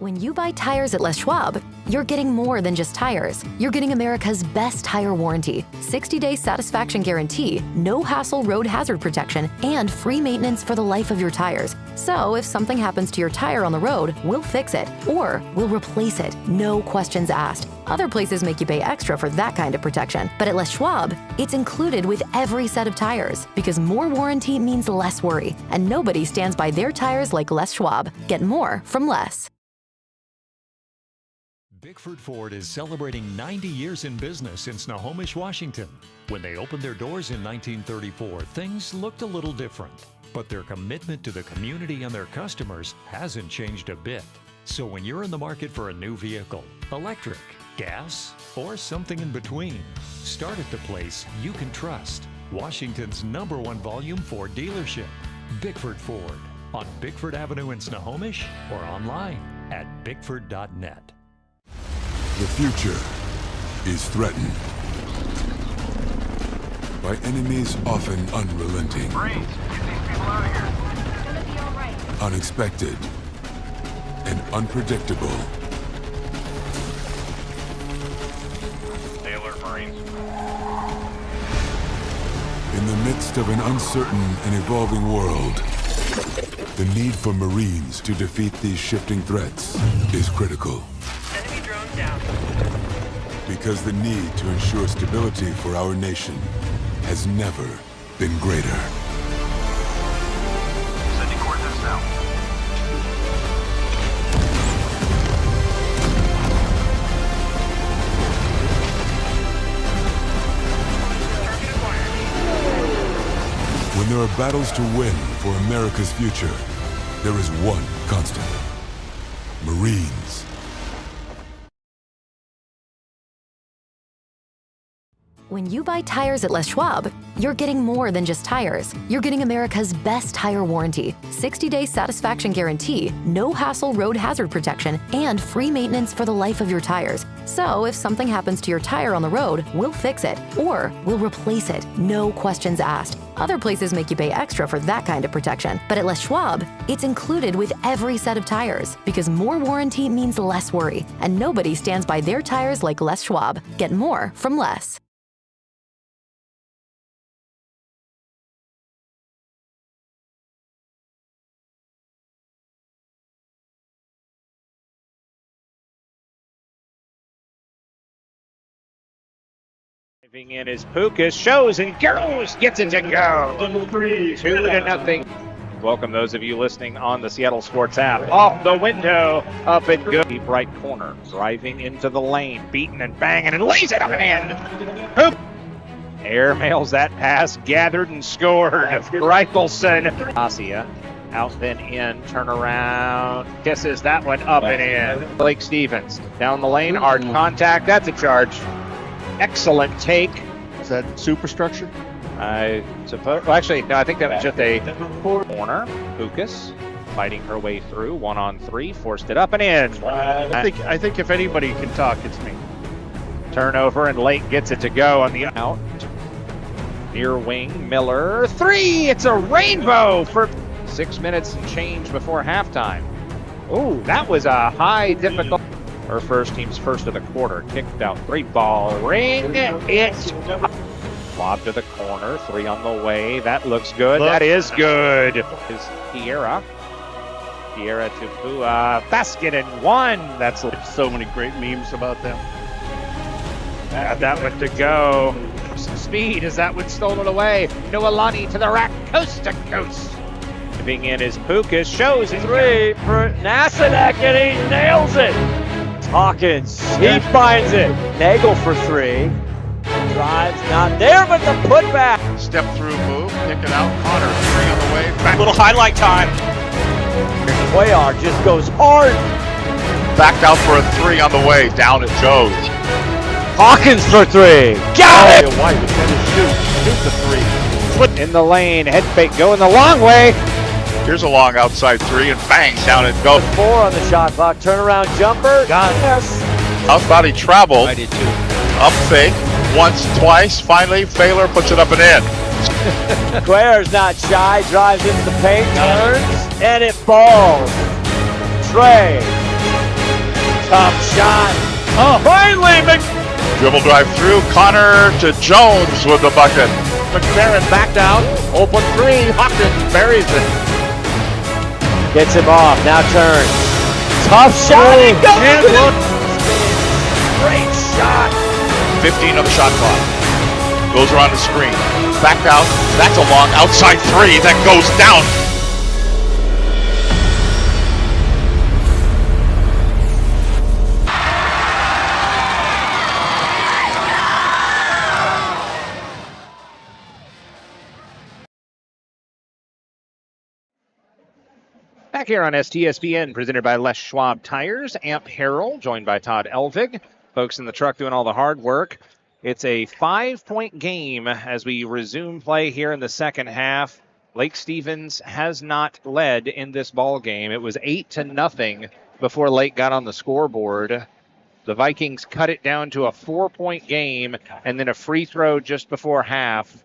When you buy tires at Les Schwab, you're getting more than just tires. You're getting America's best tire warranty, 60-day satisfaction guarantee, no hassle road hazard protection, and free maintenance for the life of your tires. So if something happens to your tire on the road, we'll fix it, or we'll replace it, no questions asked. Other places make you pay extra for that kind of protection, but at Les Schwab, it's included with every set of tires, because more warranty means less worry, and nobody stands by their tires like Les Schwab. Get more from Les. Bickford Ford is celebrating 90 years in business in Snohomish, Washington. When they opened their doors in 1934, things looked a little different, but their commitment to the community and their customers hasn't changed a bit. So when you're in the market for a new vehicle, electric, gas, or something in between, start at the place you can trust. Washington's #1 volume Ford dealership, Bickford Ford, on Bickford Avenue in Snohomish or online at bickford.net. The future is threatened by enemies often unrelenting, Marines, get these people out of here. It's gonna be all right. unexpected, and unpredictable. Stay alert, Marines. In the midst of an uncertain and evolving world, the need for Marines to defeat these shifting threats is critical. Enemy drone down. Because the need to ensure stability for our nation has never been greater. Sending coordinates now. Target acquired. When there are battles to win for America's future, there is one constant: Marines. When you buy tires at Les Schwab, you're getting more than just tires. You're getting America's best tire warranty, 60-day satisfaction guarantee, no hassle road hazard protection, and free maintenance for the life of your tires. So if something happens to your tire on the road, we'll fix it, or we'll replace it, no questions asked. Other places make you pay extra for that kind of protection, but at Les Schwab, it's included with every set of tires, because more warranty means less worry, and nobody stands by their tires like Les Schwab. Get more from Les. Driving in is Pukas, shows and goes, gets it to go. 2-0. Welcome those of you listening on the Seattle Sports app. Off the window, up and good. Deep right corner, driving into the lane, beating and banging and lays it up and in. Hoop. Air mails that pass, gathered and scored. Reichelson. Asia. Out then in, turn around, kisses that one up and in. Blake Stevens down the lane, hard contact, that's a charge. excellent take. Is that superstructure? I suppose. Well, actually, no, I think that was just a corner. Lucas fighting her way through. 1-on-3, forced it up and in. I think if anybody can talk, it's me. Turnover, and Lake gets it to go on the out. Near wing, Miller. 3! It's a rainbow for 6 minutes and change before halftime. Oh, that was a high difficult. Her first team's first of the quarter. Kicked out 3-ball ring. It's lob to the corner. 3 on the way. That looks good. That is good. Is Kiera. Kiera to Pua. Basket and 1. That's so many great memes about them. Got that one to go. Some speed as that one stolen away. Noelani to the rack. Coast to coast. Moving in is Pukas. Shows his 3 for Nasanek, and he nails it. Hawkins, he finds it. Nagel for 3. Drives, not there, but the putback. Step through move, pick it out. Connor, 3 on the way. Back. Little highlight time. Cuellar just goes hard. Backed out for a 3 on the way. Down at Joe's. Hawkins for 3. Got it! White was going to shoot the 3. In the lane, head fake going the long way. Here's a long outside 3 and bang, down it goes. 4 on the shot clock, turnaround jumper. Got it. Yes. Out body travel. I did too. Up fake, once, twice, finally, Failer puts it up and in. Cuellar's not shy, drives into the paint, turns, and it falls. Trey. Tough shot. Oh, finally, Dribble drive through, Connor to Jones with the bucket. McFerrin back down, open 3, Hawkins buries it. Gets him off, now turns. Tough shot, he goes! Great shot! 15 on the shot clock. Goes around the screen. Back out, that's a long outside 3 that goes down. Back here on STSPN, presented by Les Schwab Tires. Amp Harrell, joined by Todd Elvig. Folks in the truck doing all the hard work. It's a 5-point game as we resume play here in the second half. Lake Stevens has not led in this ball game. It was 8-0 before Lake got on the scoreboard. The Vikings cut it down to a 4-point game, and then a free throw just before half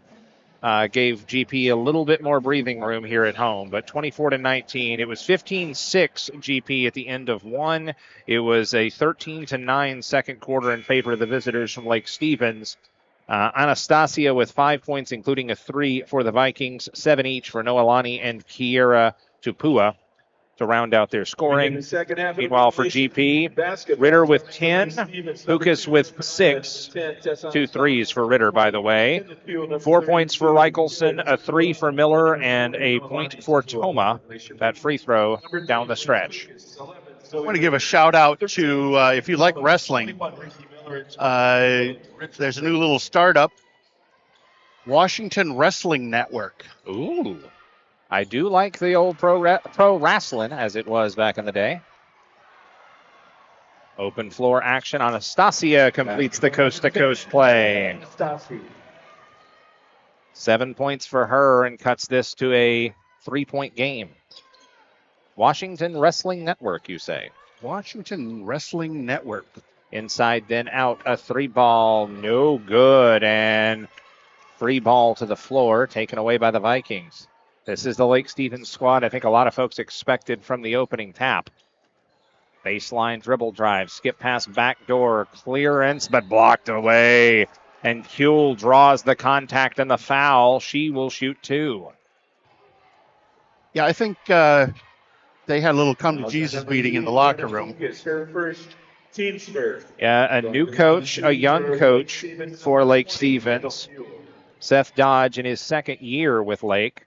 gave GP a little bit more breathing room here at home. But 24-19, it was 15-6 GP at the end of 1. It was a 13-9 second quarter in favor of the visitors from Lake Stevens. Anastasia with 5 points, including a 3 for the Vikings, 7 each for Noelani and Kiera Tupua to round out their scoring. Meanwhile, for GP, Ritter with 10, Lucas with 6, 2 threes for Ritter, by the way. 4 points for Reichelson, a 3 for Miller, and a point for Toma. That free throw down the stretch. I want to give a shout out to, if you like wrestling, there's a new little startup, Washington Wrestling Network. Ooh. I do like the old pro wrestling as it was back in the day. Open floor action. Anastasia completes the coast-to-coast play. 7 points for her and cuts this to a 3-point game. Washington Wrestling Network, you say? Washington Wrestling Network. Inside, then out. A 3-ball. No good. And free ball to the floor, taken away by the Vikings. This is the Lake Stevens squad I think a lot of folks expected from the opening tap. Baseline dribble drive, skip pass backdoor, clearance, but blocked away. And Kuehl draws the contact and the foul. She will shoot 2. Yeah, I think they had a little come to Jesus meeting in the locker room. Yeah, a new coach, a young coach for Lake Stevens. Seth Dodge in his second year with Lake,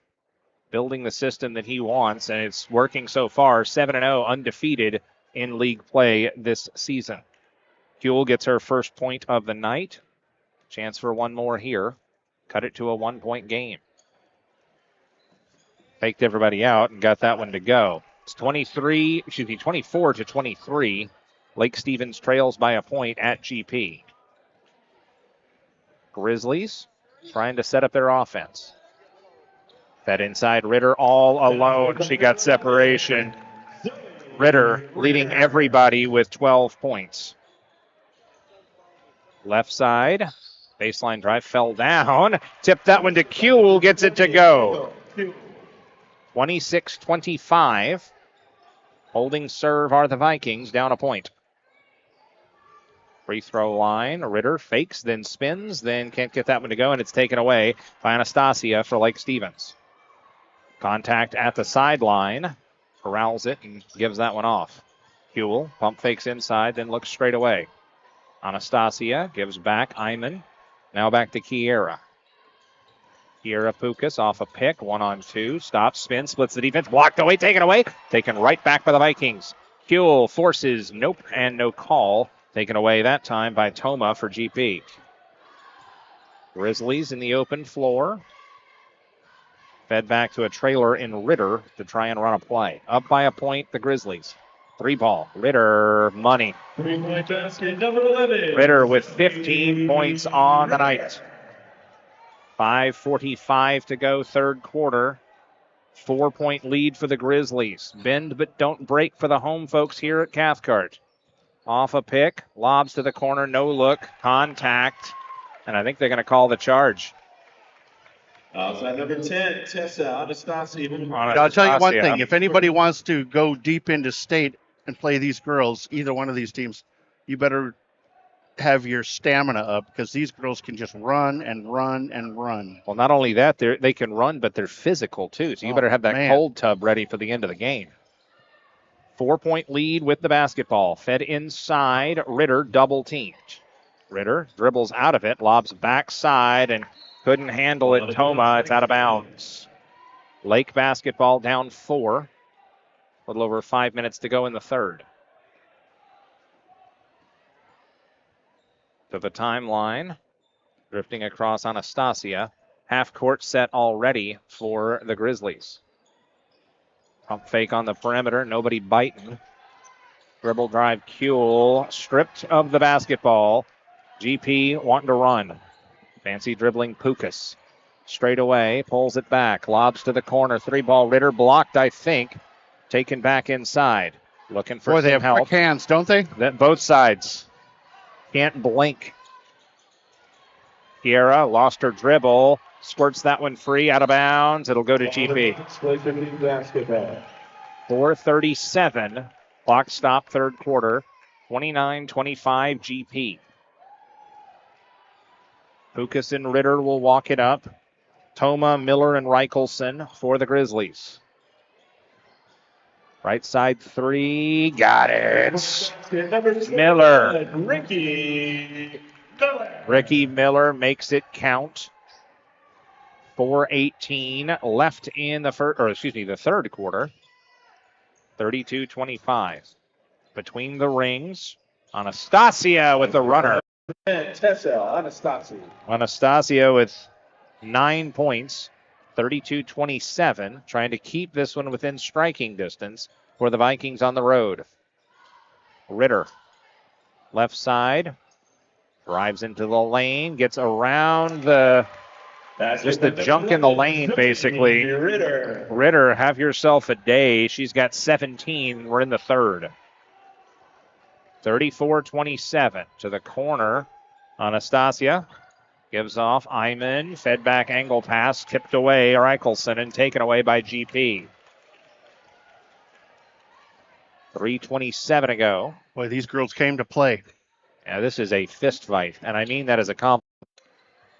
building the system that he wants, and it's working so far. 7-0, undefeated in league play this season. Kuehl gets her first point of the night. Chance for one more here. Cut it to a 1-point game. Faked everybody out and got that one to go. It's 24-23. Lake Stevens trails by a point at GP. Grizzlies trying to set up their offense. Fed inside, Ritter all alone. She got separation. Ritter leading everybody with 12 points. Left side, baseline drive, fell down. Tipped that one to Kuehl, gets it to go. 26-25. Holding serve are the Vikings, down a point. Free throw line, Ritter fakes, then spins, then can't get that one to go, and it's taken away by Anastasia for Lake Stevens. Contact at the sideline, corrals it and gives that one off. Kuehl pump fakes inside, then looks straight away. Anastasia gives back, Iman. Now back to Kiera. Kiera Pukas off a pick, 1-on-2, stops, spins, splits the defense, blocked away, taken away, taken right back by the Vikings. Kuehl forces nope and no call, taken away that time by Toma for GP. Grizzlies in the open floor. Fed back to a trailer in Ritter to try and run a play. Up by a point, the Grizzlies. 3-ball, Ritter, money. 3-point basket, number 11. Ritter with 15 points on the night. 5:45 to go, third quarter. 4-point lead for the Grizzlies. Bend but don't break for the home folks here at Cathcart. Off a pick, lobs to the corner, no look, contact, and I think they're going to call the charge. Outside number 10, Tessa Anastasia. I'll tell you one thing. If anybody wants to go deep into state and play these girls, either one of these teams, you better have your stamina up because these girls can just run and run and run. Well, not only that, they can run, but they're physical too, so you better have that cold tub ready for the end of the game. 4-point lead with the basketball. Fed inside, Ritter double teamed. Ritter dribbles out of it, lobs backside, and couldn't handle it. Toma, it's out of bounds. Lake basketball down 4. A little over 5 minutes to go in the third. To the timeline, drifting across Anastasia. Half court set already for the Grizzlies. Pump fake on the perimeter, nobody biting. Dribble drive, Kuehl stripped of the basketball. GP wanting to run. Fancy dribbling Pukas. Straight away, pulls it back, lobs to the corner. 3-ball, Ritter blocked, I think. Taken back inside. Looking for they some have help. quick hands, don't they? Both sides. Can't blink. Kiera lost her dribble. Squirts that one free, out of bounds. It'll go to GP. 4:37. Clock stop, third quarter. 29-25 GP. Pukas and Ritter will walk it up. Toma, Miller, and Reichelson for the Grizzlies. Right side 3. Got it. Miller. Ricky Miller makes it count. 4:18 left in the third quarter. 32-25. Between the rings, Anastasia with the runner. Anastasia with 9 points. 32-27. Trying to keep this one within striking distance for the Vikings on the road. Ritter, left side, drives into the lane, gets around the junk in the lane, basically. Ritter, have yourself a day. She's got 17. We're in the third. 34-27 to the corner. Anastasia gives off. Iman, fed back angle pass, tipped away. Reichelson and taken away by GP. 3:27 to go. Boy, these girls came to play. Yeah, this is a fist fight, and I mean that as a compliment.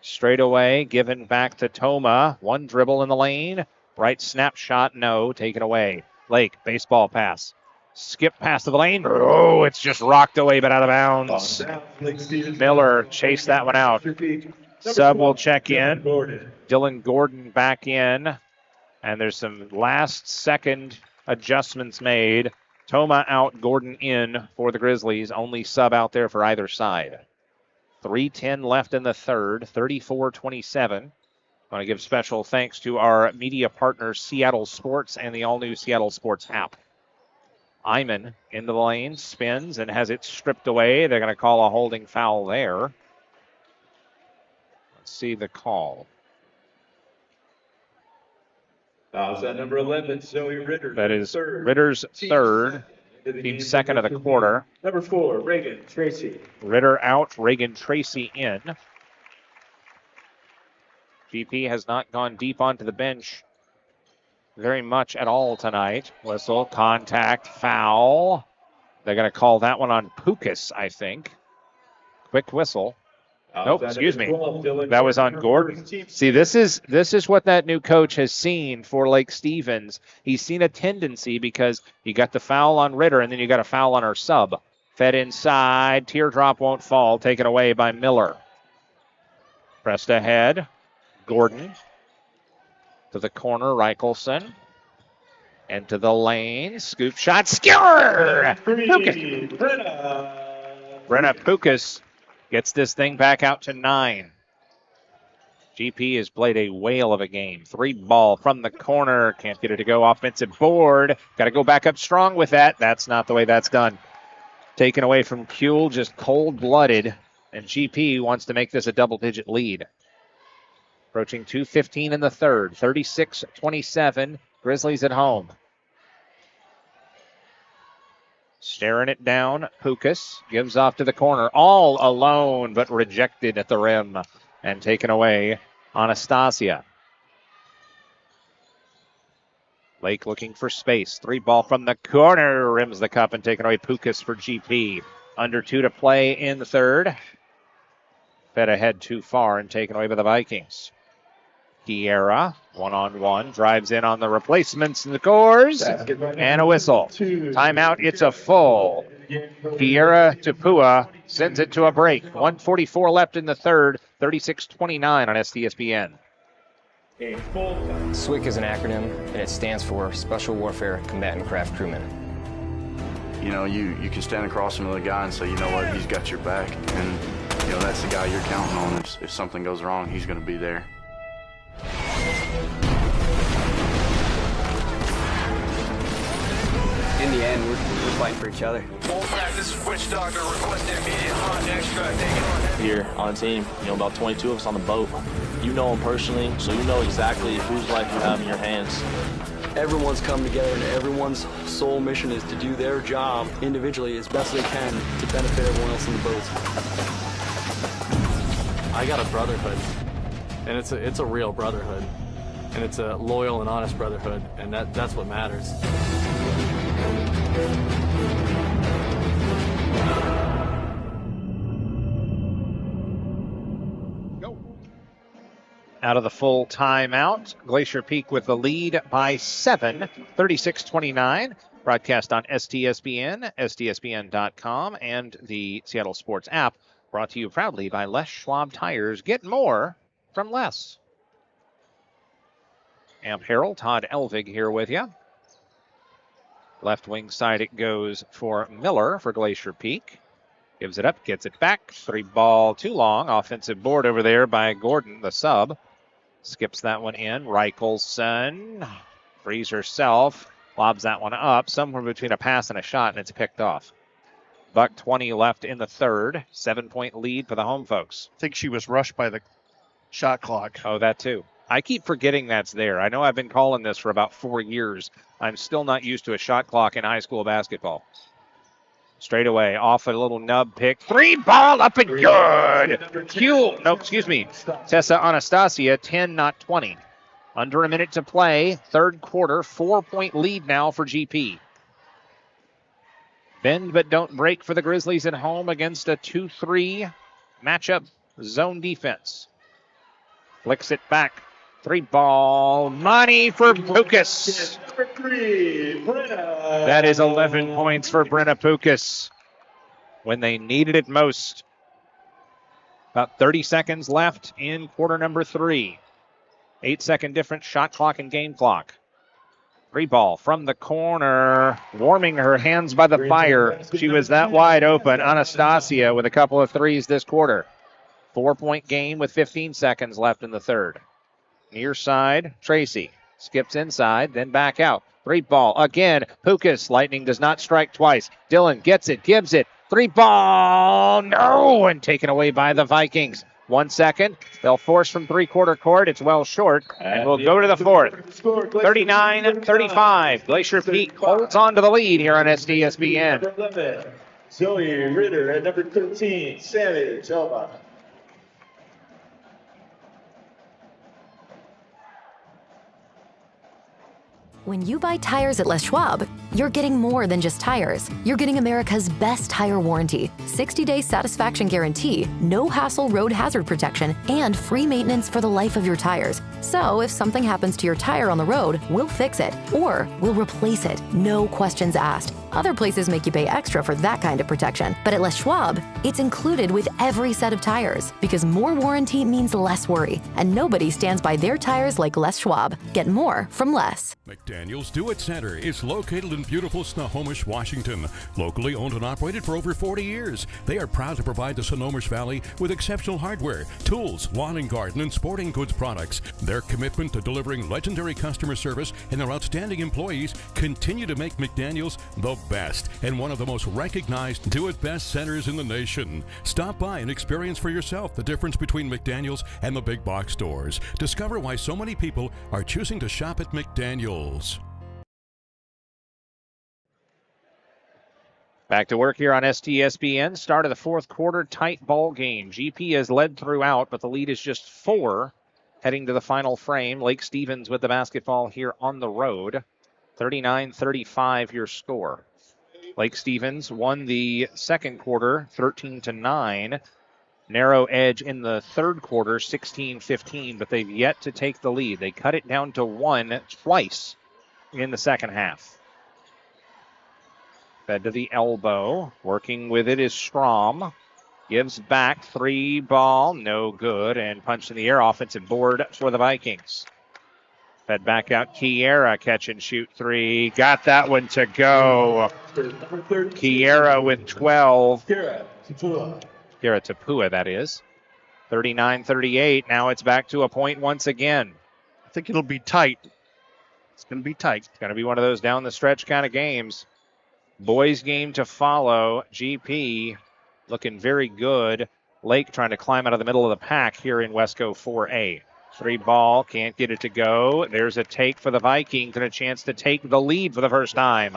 Straight away, given back to Toma. One dribble in the lane. Right snapshot, no, taken away. Lake, baseball pass. Skip pass to the lane. Oh, it's just rocked away, but out of bounds. Miller chased that one out. Sub will check in. Dylan Gordon back in. And there's some last-second adjustments made. Toma out, Gordon in for the Grizzlies. Only sub out there for either side. 3:10 left in the third, 34-27. I want to give special thanks to our media partners, Seattle Sports and the all-new Seattle Sports app. Iman into the lane, spins, and has it stripped away. They're going to call a holding foul there. Let's see the call. Foul's at number 11, Zoe Ritter. That is Ritter's third, team second of the quarter. Number 4, Reagan Tracy. Ritter out, Reagan Tracy in. GP has not gone deep onto the bench very much at all tonight. Whistle, contact, foul. They're going to call that one on Pukas, I think. Quick whistle. Nope, excuse me. That was on Gordon. See, this is what that new coach has seen for Lake Stevens. He's seen a tendency because you got the foul on Ritter and then you got a foul on our sub. Fed inside. Teardrop won't fall. Taken away by Miller. Pressed ahead. Gordon. To the corner, Reichelson. And to the lane. Scoop shot. Skewer! Pukas. Brenna Pukas gets this thing back out to 9. GP has played a whale of a game. 3 ball from the corner. Can't get it to go. Offensive board. Got to go back up strong with that. That's not the way that's done. Taken away from Kuehl, just cold-blooded. And GP wants to make this a double-digit lead. Approaching 2:15 in the third. 36-27. Grizzlies at home. Staring it down, Pukas gives off to the corner. All alone, but rejected at the rim and taken away. Anastasia. Lake looking for space. 3 ball from the corner. Rims the cup and taken away. Pukas for GP. Under 2 to play in the third. Fed ahead too far and taken away by the Vikings. Kiera, 1-on-1, drives in on the replacements and scores, and a whistle. Timeout, it's a full. Kiera Tapua sends it to a break. 1:44 left in the third, 36-29 on STSPN. SWCC is an acronym, and it stands for Special Warfare Combatant Craft Crewman. You know, you can stand across from the guy and say, you know what, he's got your back. And, you know, that's the guy you're counting on. If something goes wrong, he's going to be there. In the end, we're fighting for each other. This is Witch Doctor requesting immediate hot extra. Here on the team, about 22 of us on the boat. You know them personally, so you know exactly whose life you have in your hands. Everyone's come together, and everyone's sole mission is to do their job individually as best they can to benefit everyone else on the boat. I got a brotherhood, and it's a real brotherhood, and it's a loyal and honest brotherhood, and that's what matters. Out of the full timeout, Glacier Peak with the lead by 7, 36-29. Broadcast on STSPN, STSPN.com, and the Seattle Sports app. Brought to you proudly by Les Schwab Tires. Get more from less. Amp Harrell, Todd Elvig here with you. Left wing side it goes for Miller for Glacier Peak. Gives it up, gets it back. 3 ball too long. Offensive board over there by Gordon, the sub. Skips that one in. Reichelson frees herself. Lobs that one up. Somewhere between a pass and a shot, and it's picked off. $1:20 left in the third. 7-point lead for the home folks. I think she was rushed by the shot clock. Oh, that too. I keep forgetting that's there. I know I've been calling this for about 4 years. I'm still not used to a shot clock in high school basketball. Straight away, off a little nub pick. 3 ball up and good. Tessa Anastasia, 10, not 20. Under a minute to play. Third quarter, 4-point lead now for GP. Bend but don't break for the Grizzlies at home against a 2-3 matchup zone defense. Flicks it back. 3 ball. Money for Pukas. That is 11 points for Brenna Pukas when they needed it most. About 30 seconds left in quarter number 3. 8-second difference, shot clock and game clock. 3 ball from the corner, warming her hands by the fire. She was that wide open. Anastasia with a couple of threes this quarter. 4-point game with 15 seconds left in the third. Near side, Tracy skips inside, then back out. 3 ball again. Pukas, Lightning does not strike twice. Dillon gets it, gives it. 3 ball, no, and taken away by the Vikings. 1 second. They'll force from three-quarter court. It's well short, and we'll go to the fourth. 39-35. Glacier Peak holds on to the lead here on STSPN. Zoe Ritter at number 13, Savage Elba. When you buy tires at Les Schwab, you're getting more than just tires. You're getting America's best tire warranty, 60-day satisfaction guarantee, no hassle road hazard protection, and free maintenance for the life of your tires. So if something happens to your tire on the road, we'll fix it, or we'll replace it, no questions asked. Other places make you pay extra for that kind of protection, but at Les Schwab, it's included with every set of tires, because more warranty means less worry, and nobody stands by their tires like Les Schwab. Get more from less. McDaniel's Do-It Center is located in beautiful Snohomish, Washington. Locally owned and operated for over 40 years, they are proud to provide the Snohomish Valley with exceptional hardware, tools, lawn and garden, and sporting goods products. Their commitment to delivering legendary customer service and their outstanding employees continue to make McDaniel's the best and one of the most recognized do-it-best centers in the nation. Stop by and experience for yourself the difference between McDaniel's and the big box stores. Discover why so many people are choosing to shop at McDaniel's. Back to work here on STSPN. Start of the fourth quarter, tight ball game. GP has led throughout, but the lead is just 4 heading to the final frame. Lake Stevens with the basketball here on the road. 39-35 your score. Lake Stevens won the second quarter 13-9. Narrow edge in the third quarter 16-15, but they've yet to take the lead. They cut it down to 1 twice in the second half. Fed to the elbow. Working with it is Strom. Gives back, 3 ball, no good, and punched in the air. Offensive board for the Vikings. Fed back out, Kiera, catch and shoot 3. Got that one to go. Kiera with 12. Kiera Tapua, that is. 39-38. Now it's back to a point once again. I think it'll be tight. It's going to be tight. It's going to be one of those down the stretch kind of games. Boys game to follow. GP looking very good. Lake trying to climb out of the middle of the pack here in Wesco 4A. 3 ball, can't get it to go. There's a take for the Vikings and a chance to take the lead for the first time.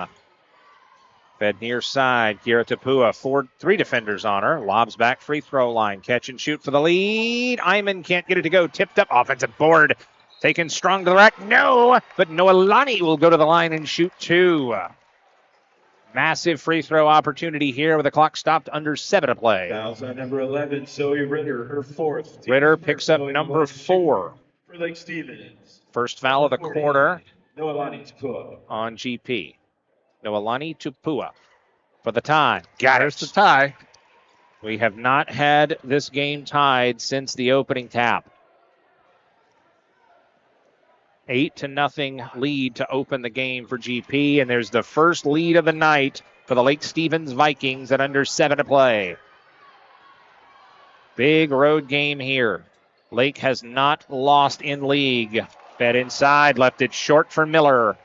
Fed near side, Kiera Tapua, 3 defenders on her. Lobs back, free throw line. Catch and shoot for the lead. Iman can't get it to go. Tipped up, offensive board. Taken strong to the rack. No, but Noelani will go to the line and shoot 2. Massive free throw opportunity here with the clock stopped under 7 to play. Fouls on number 11, Zoe Ritter, her 4th. Ritter picks up number 4. For Lake Stevens. First foul of the quarter Noelani Tapua on GP. Noelani Tapua for the tie. There's the tie. We have not had this game tied since the opening tap. 8-0 lead to open the game for GP, and there's the first lead of the night for the Lake Stevens Vikings at under 7 to play. Big road game here. Lake has not lost in league. Fed inside, left it short for Miller.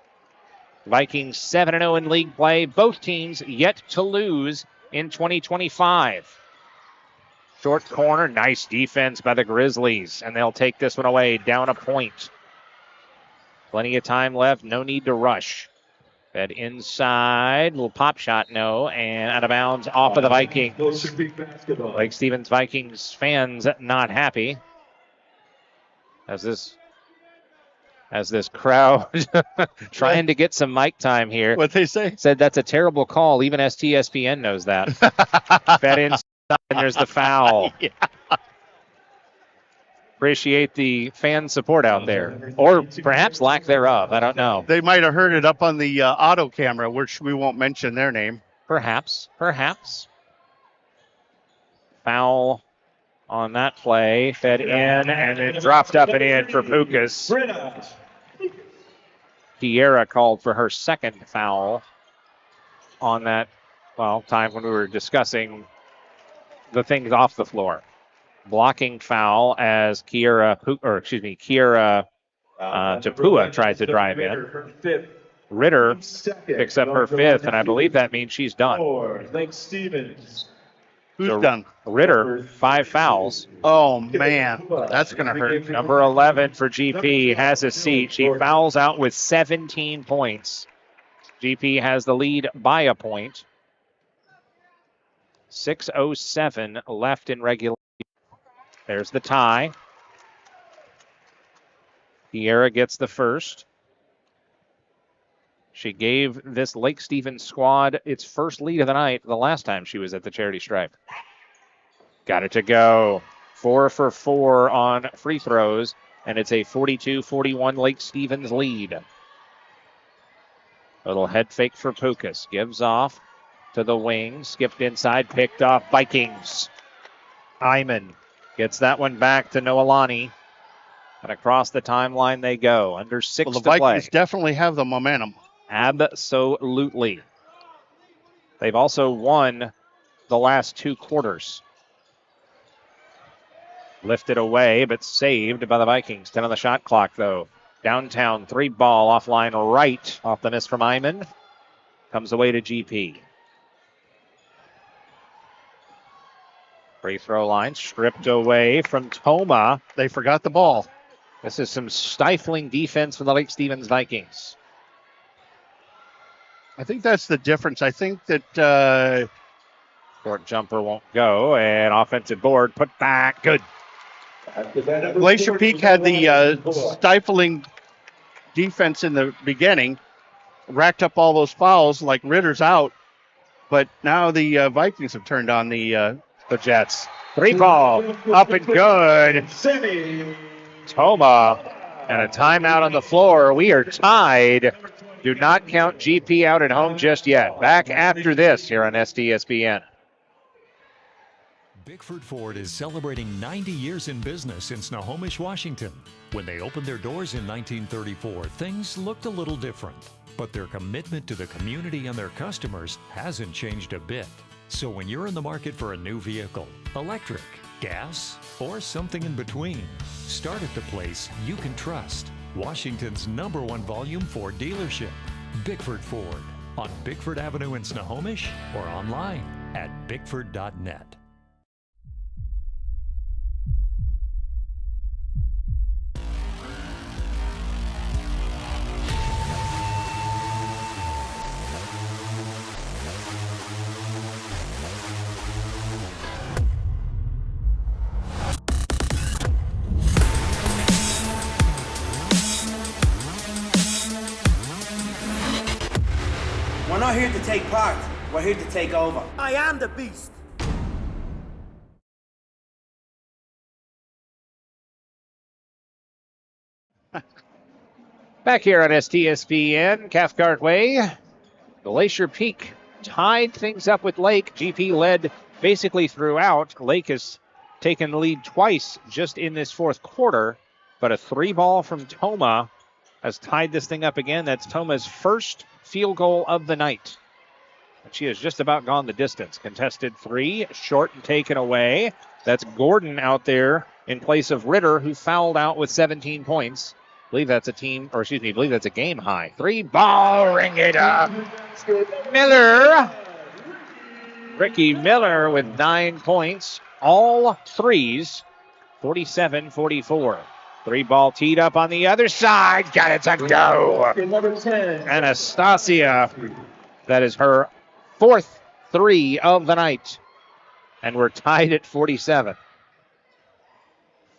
Vikings 7-0 in league play. Both teams yet to lose in 2025. Short corner, nice defense by the Grizzlies, and they'll take this one away, down a point. Plenty of time left, no need to rush. Fed inside, little pop shot, no, and out of bounds off of the Vikings. Lake Stevens Vikings fans not happy as this crowd trying to get some mic time here. What'd they say? Said that's a terrible call. Even STSPN knows that. Fed inside, and there's the foul. Yeah. Appreciate the fan support out there, or perhaps lack thereof. I don't know. They might have heard it up on the auto camera, which we won't mention their name. Perhaps. Foul on that play. Fed in, and it dropped up and in for Pukas. Kiera called for her second foul on that, time when we were discussing the things off the floor. Blocking foul as Kiera Tapua tries to drive in. Ritter picks up her 5th, and I believe that means she's done. Lake Stevens. Who's done? Ritter, 5 fouls. Oh, man. That's going to hurt. Number 11 for GP has a seat. She fouls out with 17 points. GP has the lead by a point. 6:07 left in regulation. There's the tie. Kiera gets the first. She gave this Lake Stevens squad its first lead of the night the last time she was at the Charity Stripe. Got it to go. 4 for 4 on free throws, and it's a 42-41 Lake Stevens lead. Little head fake for Pukas. Gives off to the wing. Skipped inside, picked off Vikings. Hyman gets that one back to Noelani. And across the timeline they go. Under 6 well, the to play. Vikings definitely have the momentum. Absolutely. They've also won the last 2 quarters. Lifted away, but saved by the Vikings. 10 on the shot clock, though. Downtown, 3 ball offline right. Off the miss from Hyman. Comes away to GP. Free throw line stripped away from Toma. They forgot the ball. This is some stifling defense from the Lake Stevens Vikings. I think that's the difference. I think that short jumper won't go, and offensive board put back. Good. Glacier Peak had the stifling defense in the beginning, racked up all those fouls like Ritter's out, but now the Vikings have turned on the Jets. 3 ball, up and good. Toma, and a timeout on the floor. We are tied. Do not count GP out at home just yet. Back after this here on STSPN. Bickford Ford is celebrating 90 years in business in Snohomish, Washington. When they opened their doors in 1934, things looked a little different. But their commitment to the community and their customers hasn't changed a bit. So when you're in the market for a new vehicle, electric, gas, or something in between, start at the place you can trust. Washington's #1 volume Ford dealership, Bickford Ford, on Bickford Avenue in Snohomish or online at bickford.net. We're not here to take part. We're here to take over. I am the beast. Back here on STSPN, Cathcart Way, Glacier Peak tied things up with Lake. GP led basically throughout. Lake has taken the lead twice just in this fourth quarter, but a 3 ball from Toma has tied this thing up again. That's Toma's first field goal of the night. And she has just about gone the distance. Contested 3, short and taken away. That's Gordon out there in place of Ritter, who fouled out with 17 points. I believe that's a game high. 3 ball, ring it up. Miller. Ricky Miller with 9 points. All threes. 47-44. 3 ball teed up on the other side. Got it to go. Number 10. Anastasia. That is her 4th 3 of the night. And we're tied at 47.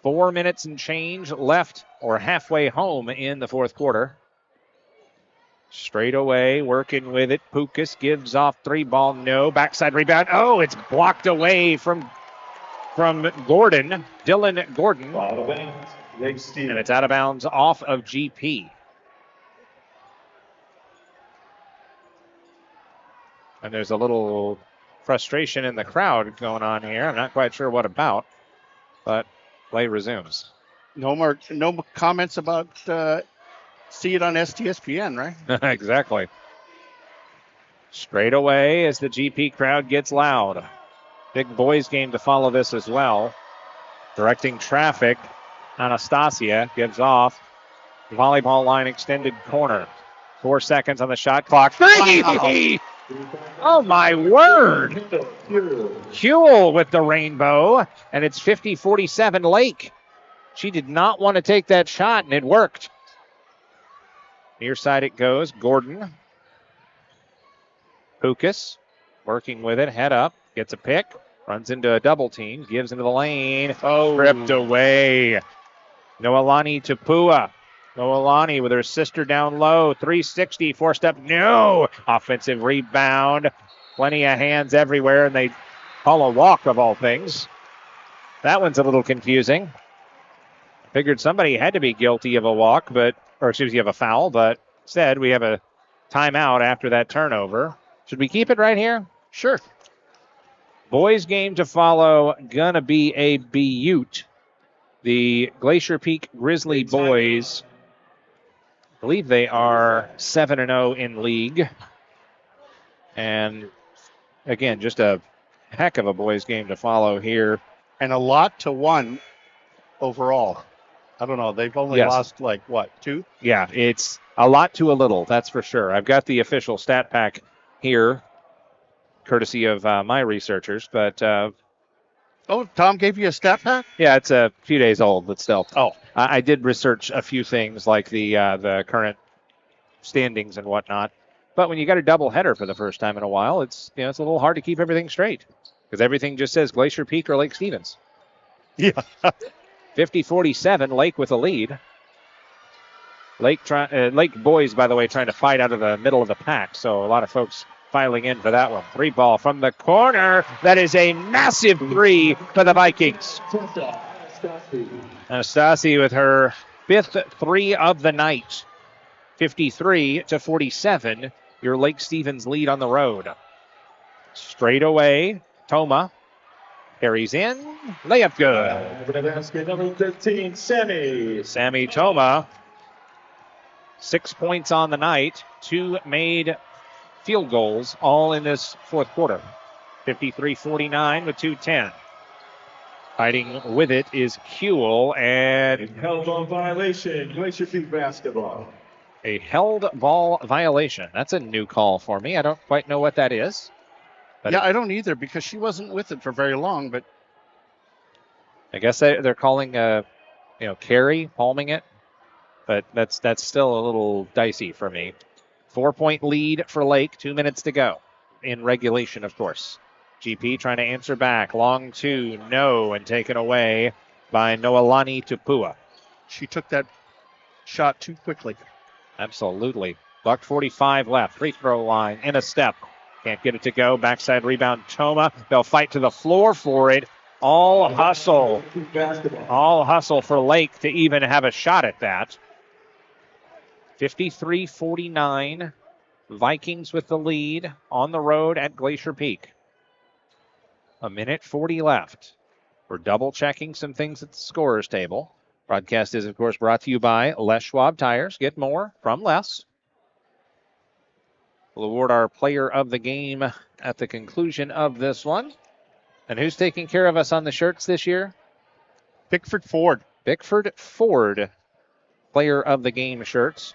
4 minutes and change left, or halfway home in the fourth quarter. Straight away, working with it. Pukas gives off 3 ball. No. Backside rebound. Oh, it's blocked away from Gordon. Dylan Gordon. And it's out of bounds off of GP. And there's a little frustration in the crowd going on here. I'm not quite sure what about, but play resumes. No comments about see it on STSPN, right? Exactly. Straight away as the GP crowd gets loud. Big boys game to follow this as well. Directing traffic. Anastasia gives off. Volleyball line extended corner. 4 seconds on the shot clock. 3! Oh, my word. Huell with the rainbow, and it's 50-47 Lake. She did not want to take that shot, and it worked. Near side it goes. Gordon. Hukas working with it, head up, gets a pick, runs into a double team, gives into the lane. Oh, stripped away. Noelani Tapua. Noelani with her sister down low. 360, forced up. No! Offensive rebound. Plenty of hands everywhere, and they call a walk of all things. That one's a little confusing. Figured somebody had to be guilty of a walk, of a foul, but instead we have a timeout after that turnover. Should we keep it right here? Sure. Boys game to follow, gonna be a Butte. The Glacier Peak Grizzly boys, I believe they are 7-0 in league. And again, just a heck of a boys game to follow here. And a lot to one overall. I don't know. They've only lost, two? Yeah, it's a lot to a little, that's for sure. I've got the official stat pack here, courtesy of my researchers. But Tom gave you a stat pack? Yeah, it's a few days old, but still. Oh, I did research a few things like the current standings and whatnot. But when you got a doubleheader for the first time in a while, it's a little hard to keep everything straight because everything just says Glacier Peak or Lake Stevens. Yeah. 50-47, Lake with a lead. Lake boys, by the way, trying to fight out of the middle of the pack, so a lot of folks filing in for that one. 3-ball from the corner. That is a massive three for the Vikings. Anastasi with her 5th three of the night. 53-47, your Lake Stevens lead on the road. Straight away, Toma carries in, layup good. Basket number 13, Sammy Toma, 6 points on the night, 2 made field goals, all in this fourth quarter. 53-49 with 2:10. Fighting with it is Huell, and held on violation, Glacier Peak basketball. A held ball violation. That's a new call for me. I don't quite know what that is. But I don't either because she wasn't with it for very long, but I guess they're calling carry, palming it, but that's still a little dicey for me. 4-point lead for Lake, 2 minutes to go in regulation, of course. GP trying to answer back. Long two, no, and taken away by Noelani Tapua. She took that shot too quickly. Absolutely. $1:45 left. Free throw line in a step. Can't get it to go. Backside rebound, Toma. They'll fight to the floor for it. All hustle. All hustle for Lake to even have a shot at that. 53-49. Vikings with the lead on the road at Glacier Peak. 1:40 left. We're double checking some things at the scorer's table. Broadcast is, of course, brought to you by Les Schwab Tires. Get more from Les. We'll award our player of the game at the conclusion of this one. And who's taking care of us on the shirts this year? Bickford Ford. Bickford Ford, player of the game shirts.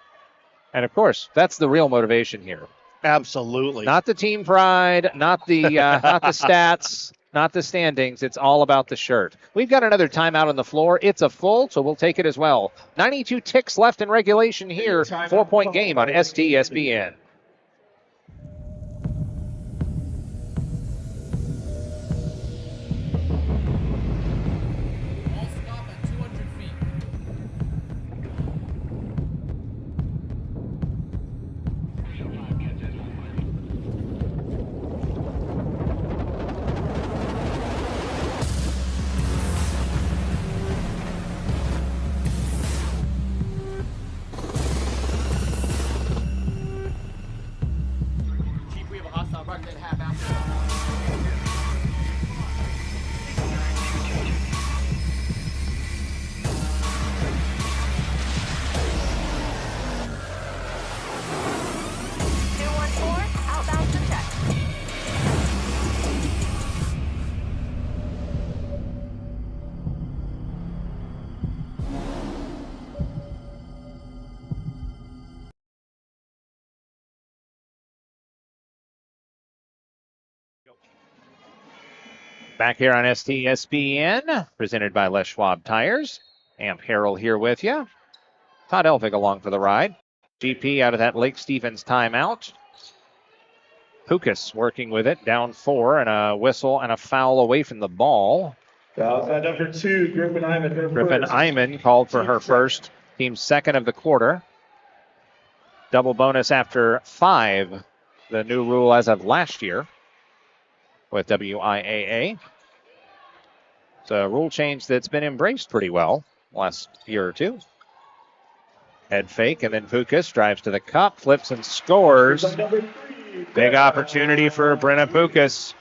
And, of course, that's the real motivation here. Absolutely. Not the team pride, not the not the stats, not the standings. It's all about the shirt. We've got another timeout on the floor. It's a full, so we'll take it as well. 92 ticks left in regulation here. 4-point game on STSPN. Back here on STSPN, presented by Les Schwab Tires. Amp Harrell here with you. Todd Elvig along for the ride. GP out of that Lake Stevens timeout. Pukas working with it, down 4, and a whistle and a foul away from the ball. Fouls at number 2, Griffin Iman. Griffin Iman called for her first, team's second of the quarter. Double bonus after 5, the new rule as of last year with WIAA. It's a rule change that's been embraced pretty well last year or two. Head fake, and then Pukas drives to the cup, flips and scores. Big opportunity for Brenna Pukas.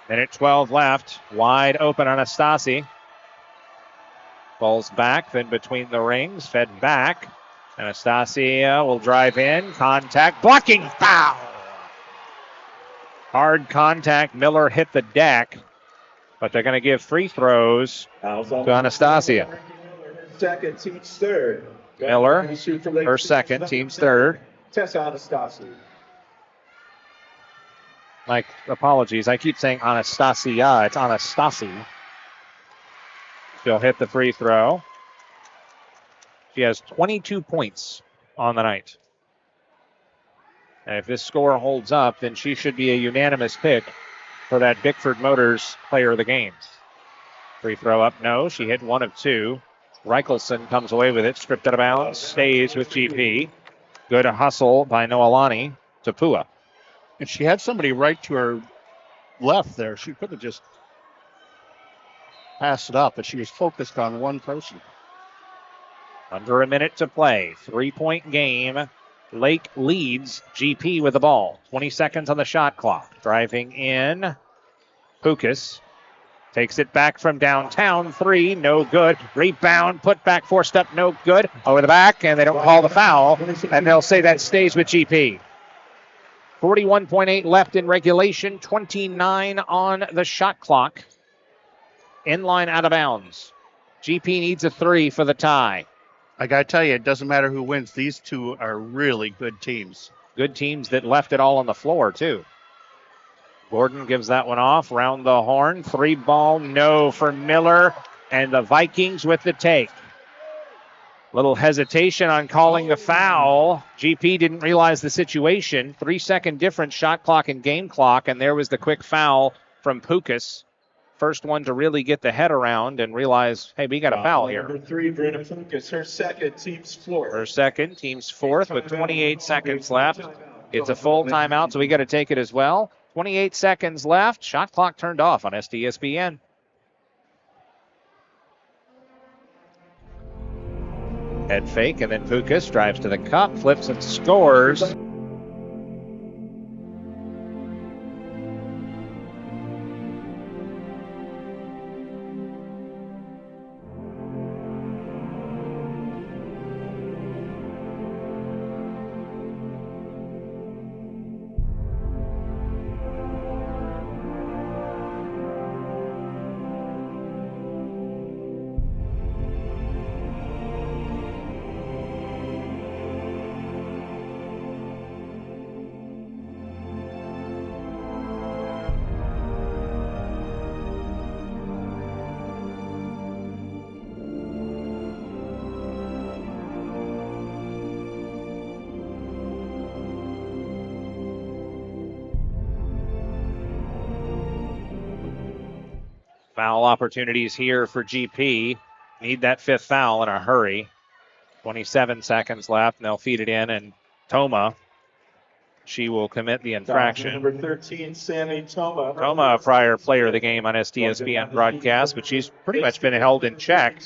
Minute 12 left. Wide open Anastasi. Falls back, then between the rings, fed back. Anastasia will drive in. Contact, blocking foul. Hard contact. Miller hit the deck, but they're going to give free throws to Anastasia. Second, team's third. Miller, her second, team's third. Tessa Anastasia. Like, apologies, I keep saying Anastasia. It's Anastasi. She'll hit the free throw. She has 22 points on the night. And if this score holds up, then she should be a unanimous pick for that Bickford Motors player of the game. Free throw up, no. She hit 1 of 2. Reichelson comes away with it, stripped out of bounds, stays with GP. Good hustle by Noelani to Pua. And she had somebody right to her left there. She could have just passed it up, but she was focused on one person. Under a minute to play. 3-point game. Lake leads GP with the ball. 20 seconds on the shot clock. Driving in. Pukas takes it back from downtown. 3, no good. Rebound, put back, forced up, no good. Over the back, and they don't call the foul. And they'll say that stays with GP. 41.8 left in regulation. 29 on the shot clock. In line, out of bounds. GP needs a 3 for the tie. I got to tell you, it doesn't matter who wins. These two are really good teams. Good teams that left it all on the floor, too. Gordon gives that one off. Round the horn. 3 ball, no for Miller. And the Vikings with the take. Little hesitation on calling the foul. GP didn't realize the situation. 3-second difference, shot clock and game clock. And there was the quick foul from Pukas. First one to really get the head around and realize, hey, we got a foul here. Number 3, Brenna Pukas, her second, team's fourth. Her second, team's fourth with 28 seconds left. It's a full timeout, so we got to take it as well. 28 seconds left. Shot clock turned off on STSPN. Head fake, and then Pukas drives to the cup, flips and scores. Foul opportunities here for GP. Need that 5th foul in a hurry. 27 seconds left, and they'll feed it in, and Toma, she will commit the infraction. Number 13, Sammy Toma. Toma, a prior player of the game on STSPN broadcast, but she's pretty much been held in check.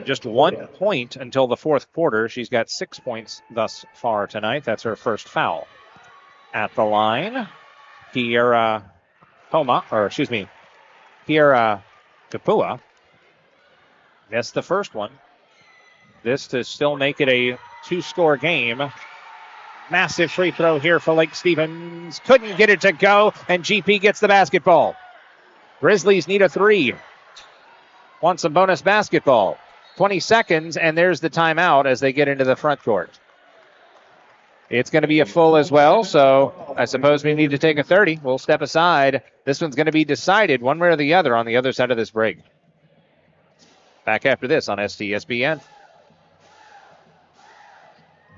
Just 1 point until the 4th quarter. She's got 6 points thus far tonight. That's her first foul. At the line, Kiera Kapua missed the first one. This to still make it a 2-score game. Massive free throw here for Lake Stevens. Couldn't get it to go, and GP gets the basketball. Grizzlies need a 3. Want some bonus basketball. 20 seconds, and there's the timeout as they get into the front court. It's going to be a full as well, so I suppose we need to take a 30. We'll step aside. This one's going to be decided one way or the other on the other side of this break. Back after this on STSPN.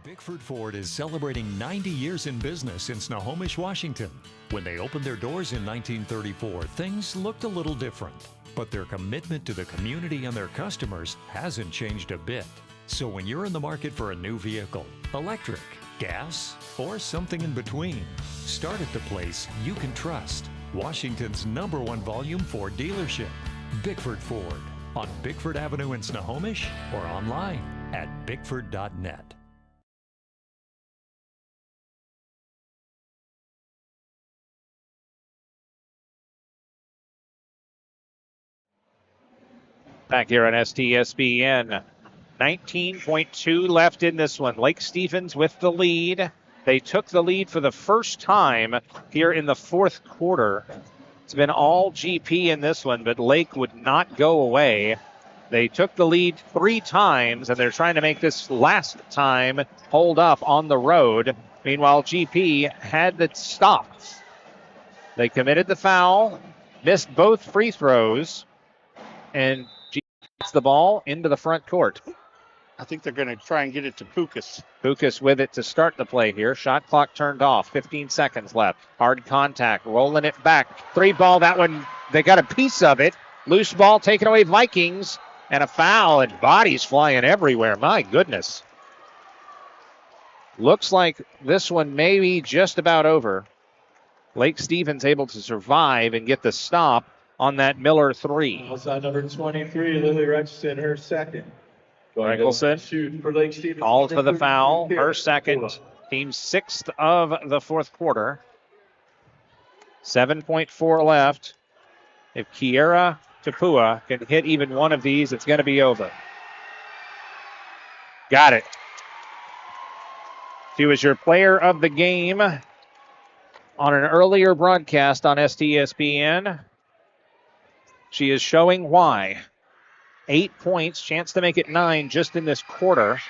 Bickford Ford is celebrating 90 years in business in Snohomish, Washington. When they opened their doors in 1934, things looked a little different. But their commitment to the community and their customers hasn't changed a bit. So when you're in the market for a new vehicle, electric, gas, or something in between, start at the place you can trust. Washington's #1 volume Ford dealership, Bickford Ford, on Bickford Avenue in Snohomish or online at bickford.net. Back here on STSPN. 19.2 left in this one. Lake Stevens with the lead. They took the lead for the first time here in the fourth quarter. It's been all GP in this one, but Lake would not go away. They took the lead 3 times, and they're trying to make this last time hold up on the road. Meanwhile, GP had the stop. They committed the foul, missed both free throws, and gets the ball into the front court. I think they're going to try and get it to Pukas. Pukas with it to start the play here. Shot clock turned off. 15 seconds left. Hard contact. Rolling it back. 3 ball. That one, they got a piece of it. Loose ball taken away Vikings. And a foul and bodies flying everywhere. My goodness. Looks like this one may be just about over. Lake Stevens able to survive and get the stop on that Miller 3. Outside number 23, Lily Richardson, her second. Mickelson Shoot for Lake Stevens. calls for the foul. Her second. Team 6th of the fourth quarter. 7.4 left. If Kiera Tapua can hit even one of these, it's going to be over. Got it. She was your player of the game on an earlier broadcast on STSPN. She is showing why. 8 points, chance to make it 9 just in this quarter.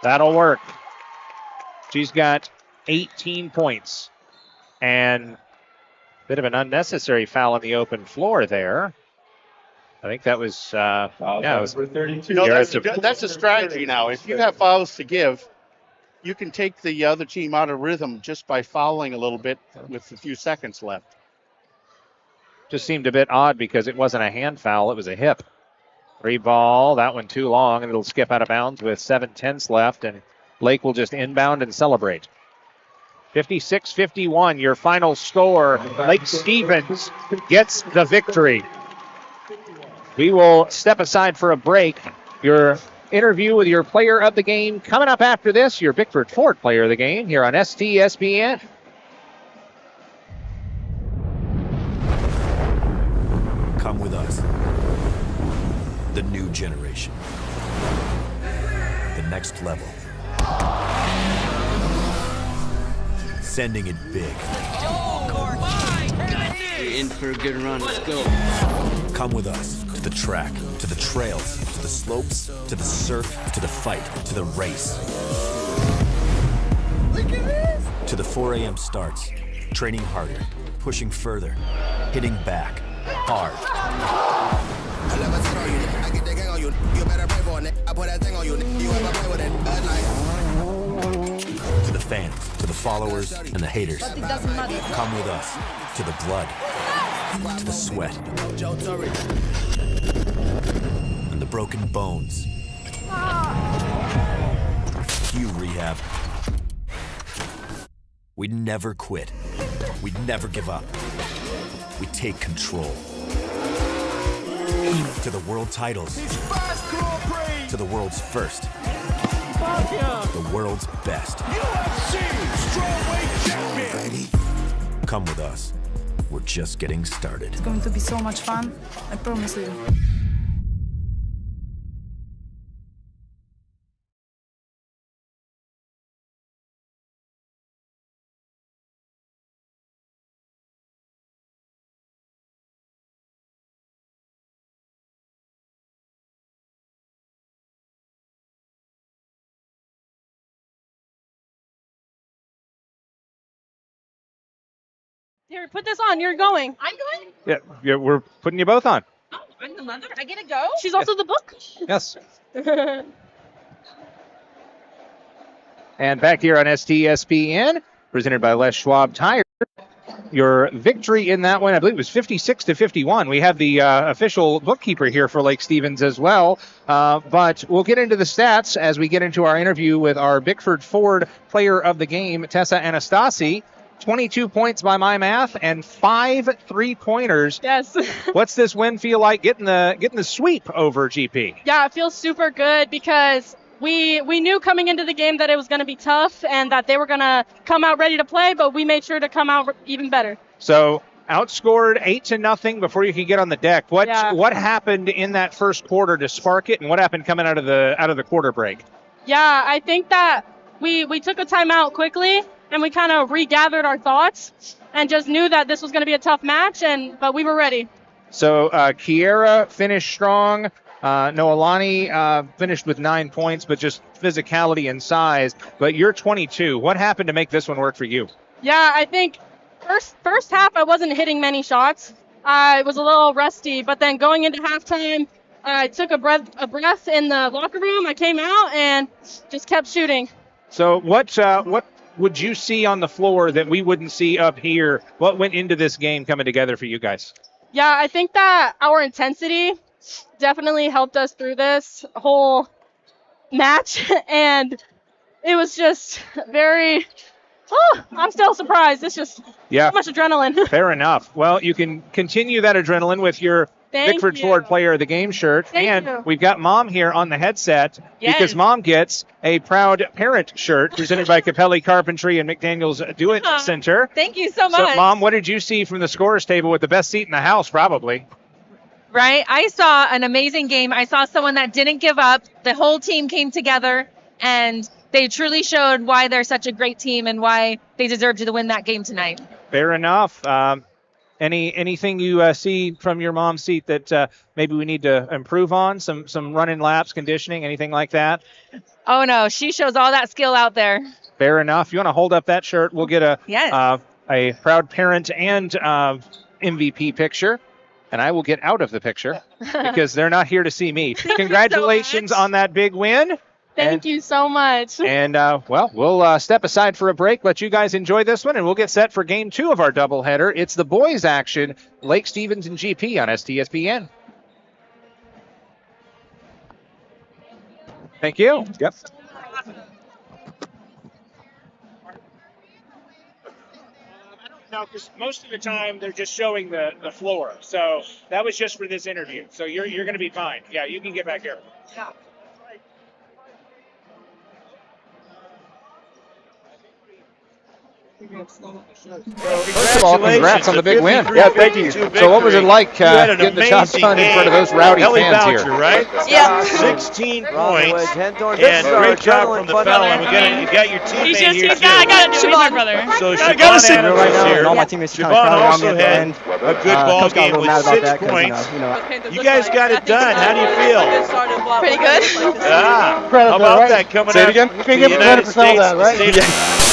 That'll work. She's got 18 points. And a bit of an unnecessary foul on the open floor there. I think that was, it was 32. No, that's a strategy now. If you have fouls to give, you can take the other team out of rhythm just by fouling a little bit with a few seconds left. Just seemed a bit odd because it wasn't a hand foul, it was a hip. 3 ball, that one too long, and it'll skip out of bounds with 7/10 left, and Lake will just inbound and celebrate. 56-51, your final score. Lake Stevens gets the victory. We will step aside for a break. Your interview with your player of the game coming up after this, your Bickford Ford player of the game here on STSPN. Come with us. The new generation. The next level. Sending it big. You're in for a good run. Let's go. Come with us to the track, to the trails, to the slopes, to the surf, to the fight, to the race. Look at this! To the 4 a.m. starts, training harder, pushing further, hitting back, hard. To the fans, to the followers, and the haters. Come with us to the blood, to the sweat, and the broken bones. You rehab. We never quit. We never give up. We take control. To the world titles. To the world's first. The world's best. Come with us. We're just getting started. It's going to be so much fun. I promise you. Here, put this on. You're going. I'm going? Yeah, we're putting you both on. Oh, I'm the mother. I get to go? She's also the book? Yes. And back here on STSPN, presented by Les Schwab Tire. Your victory in that one, I believe it was 56-51. We have the official bookkeeper here for Lake Stevens as well. But we'll get into the stats as we get into our interview with our Bickford Ford player of the game, Tessa Anastasi. 22 points by my math and 5 3-pointers. Yes. What's this win feel like getting the sweep over GP? Yeah, it feels super good because we knew coming into the game that it was going to be tough and that they were going to come out ready to play, but we made sure to come out even better. So outscored 8-0 before you could get on the deck. What happened in that first quarter to spark it, and what happened coming out of the quarter break? Yeah, I think that we took a timeout quickly and we kind of regathered our thoughts and just knew that this was going to be a tough match, but we were ready. So Kiera finished strong. Noelani finished with 9 points, but just physicality and size. But you're 22. What happened to make this one work for you? Yeah, I think first half I wasn't hitting many shots. I was a little rusty, but then going into halftime, I took a breath in the locker room. I came out and just kept shooting. So what would you see on the floor that we wouldn't see up here? What went into this game coming together for you guys? Yeah, I think that our intensity definitely helped us through this whole match, and it was just very, I'm still surprised. It's just so much adrenaline. Fair enough. Well, you can continue that adrenaline with your Bickford Ford player of the game shirt. And we've got Mom here on the headset because Mom gets a proud parent shirt presented by Capelli Carpentry and McDaniel's Do-It Center. Thank you so much. So, Mom, what did you see from the scorer's table with the best seat in the house, probably? Right? I saw an amazing game. I saw someone that didn't give up. The whole team came together, and they truly showed why they're such a great team and why they deserve to win that game tonight. Fair enough. Anything you see from your mom's seat that maybe we need to improve on? Some running laps, conditioning, anything like that? Oh, no. She shows all that skill out there. Fair enough. You want to hold up that shirt? We'll get a proud parent and MVP picture. And I will get out of the picture because they're not here to see me. Congratulations on that big win. Thank you so much. And, we'll step aside for a break, let you guys enjoy this one, and we'll get set for Game 2 of our doubleheader. It's the boys' action, Lake Stevens and GP on STSPN. Thank you. Yep. No, because most of the time they're just showing the floor. So that was just for this interview. So you're going to be fine. Yeah, you can get back here. Yeah. First of all, congrats on the big win. Yeah, thank you. So what was it like getting the job done in front of those rowdy fans here? Right? Yeah. 16 points. And great job from the fella. And you got your teammate here. I got Siobhan, brother. So Siobhan here. Siobhan also had a good ball game with 6 points. You guys got it done. How do you feel? Pretty good. How about that coming out of the United States?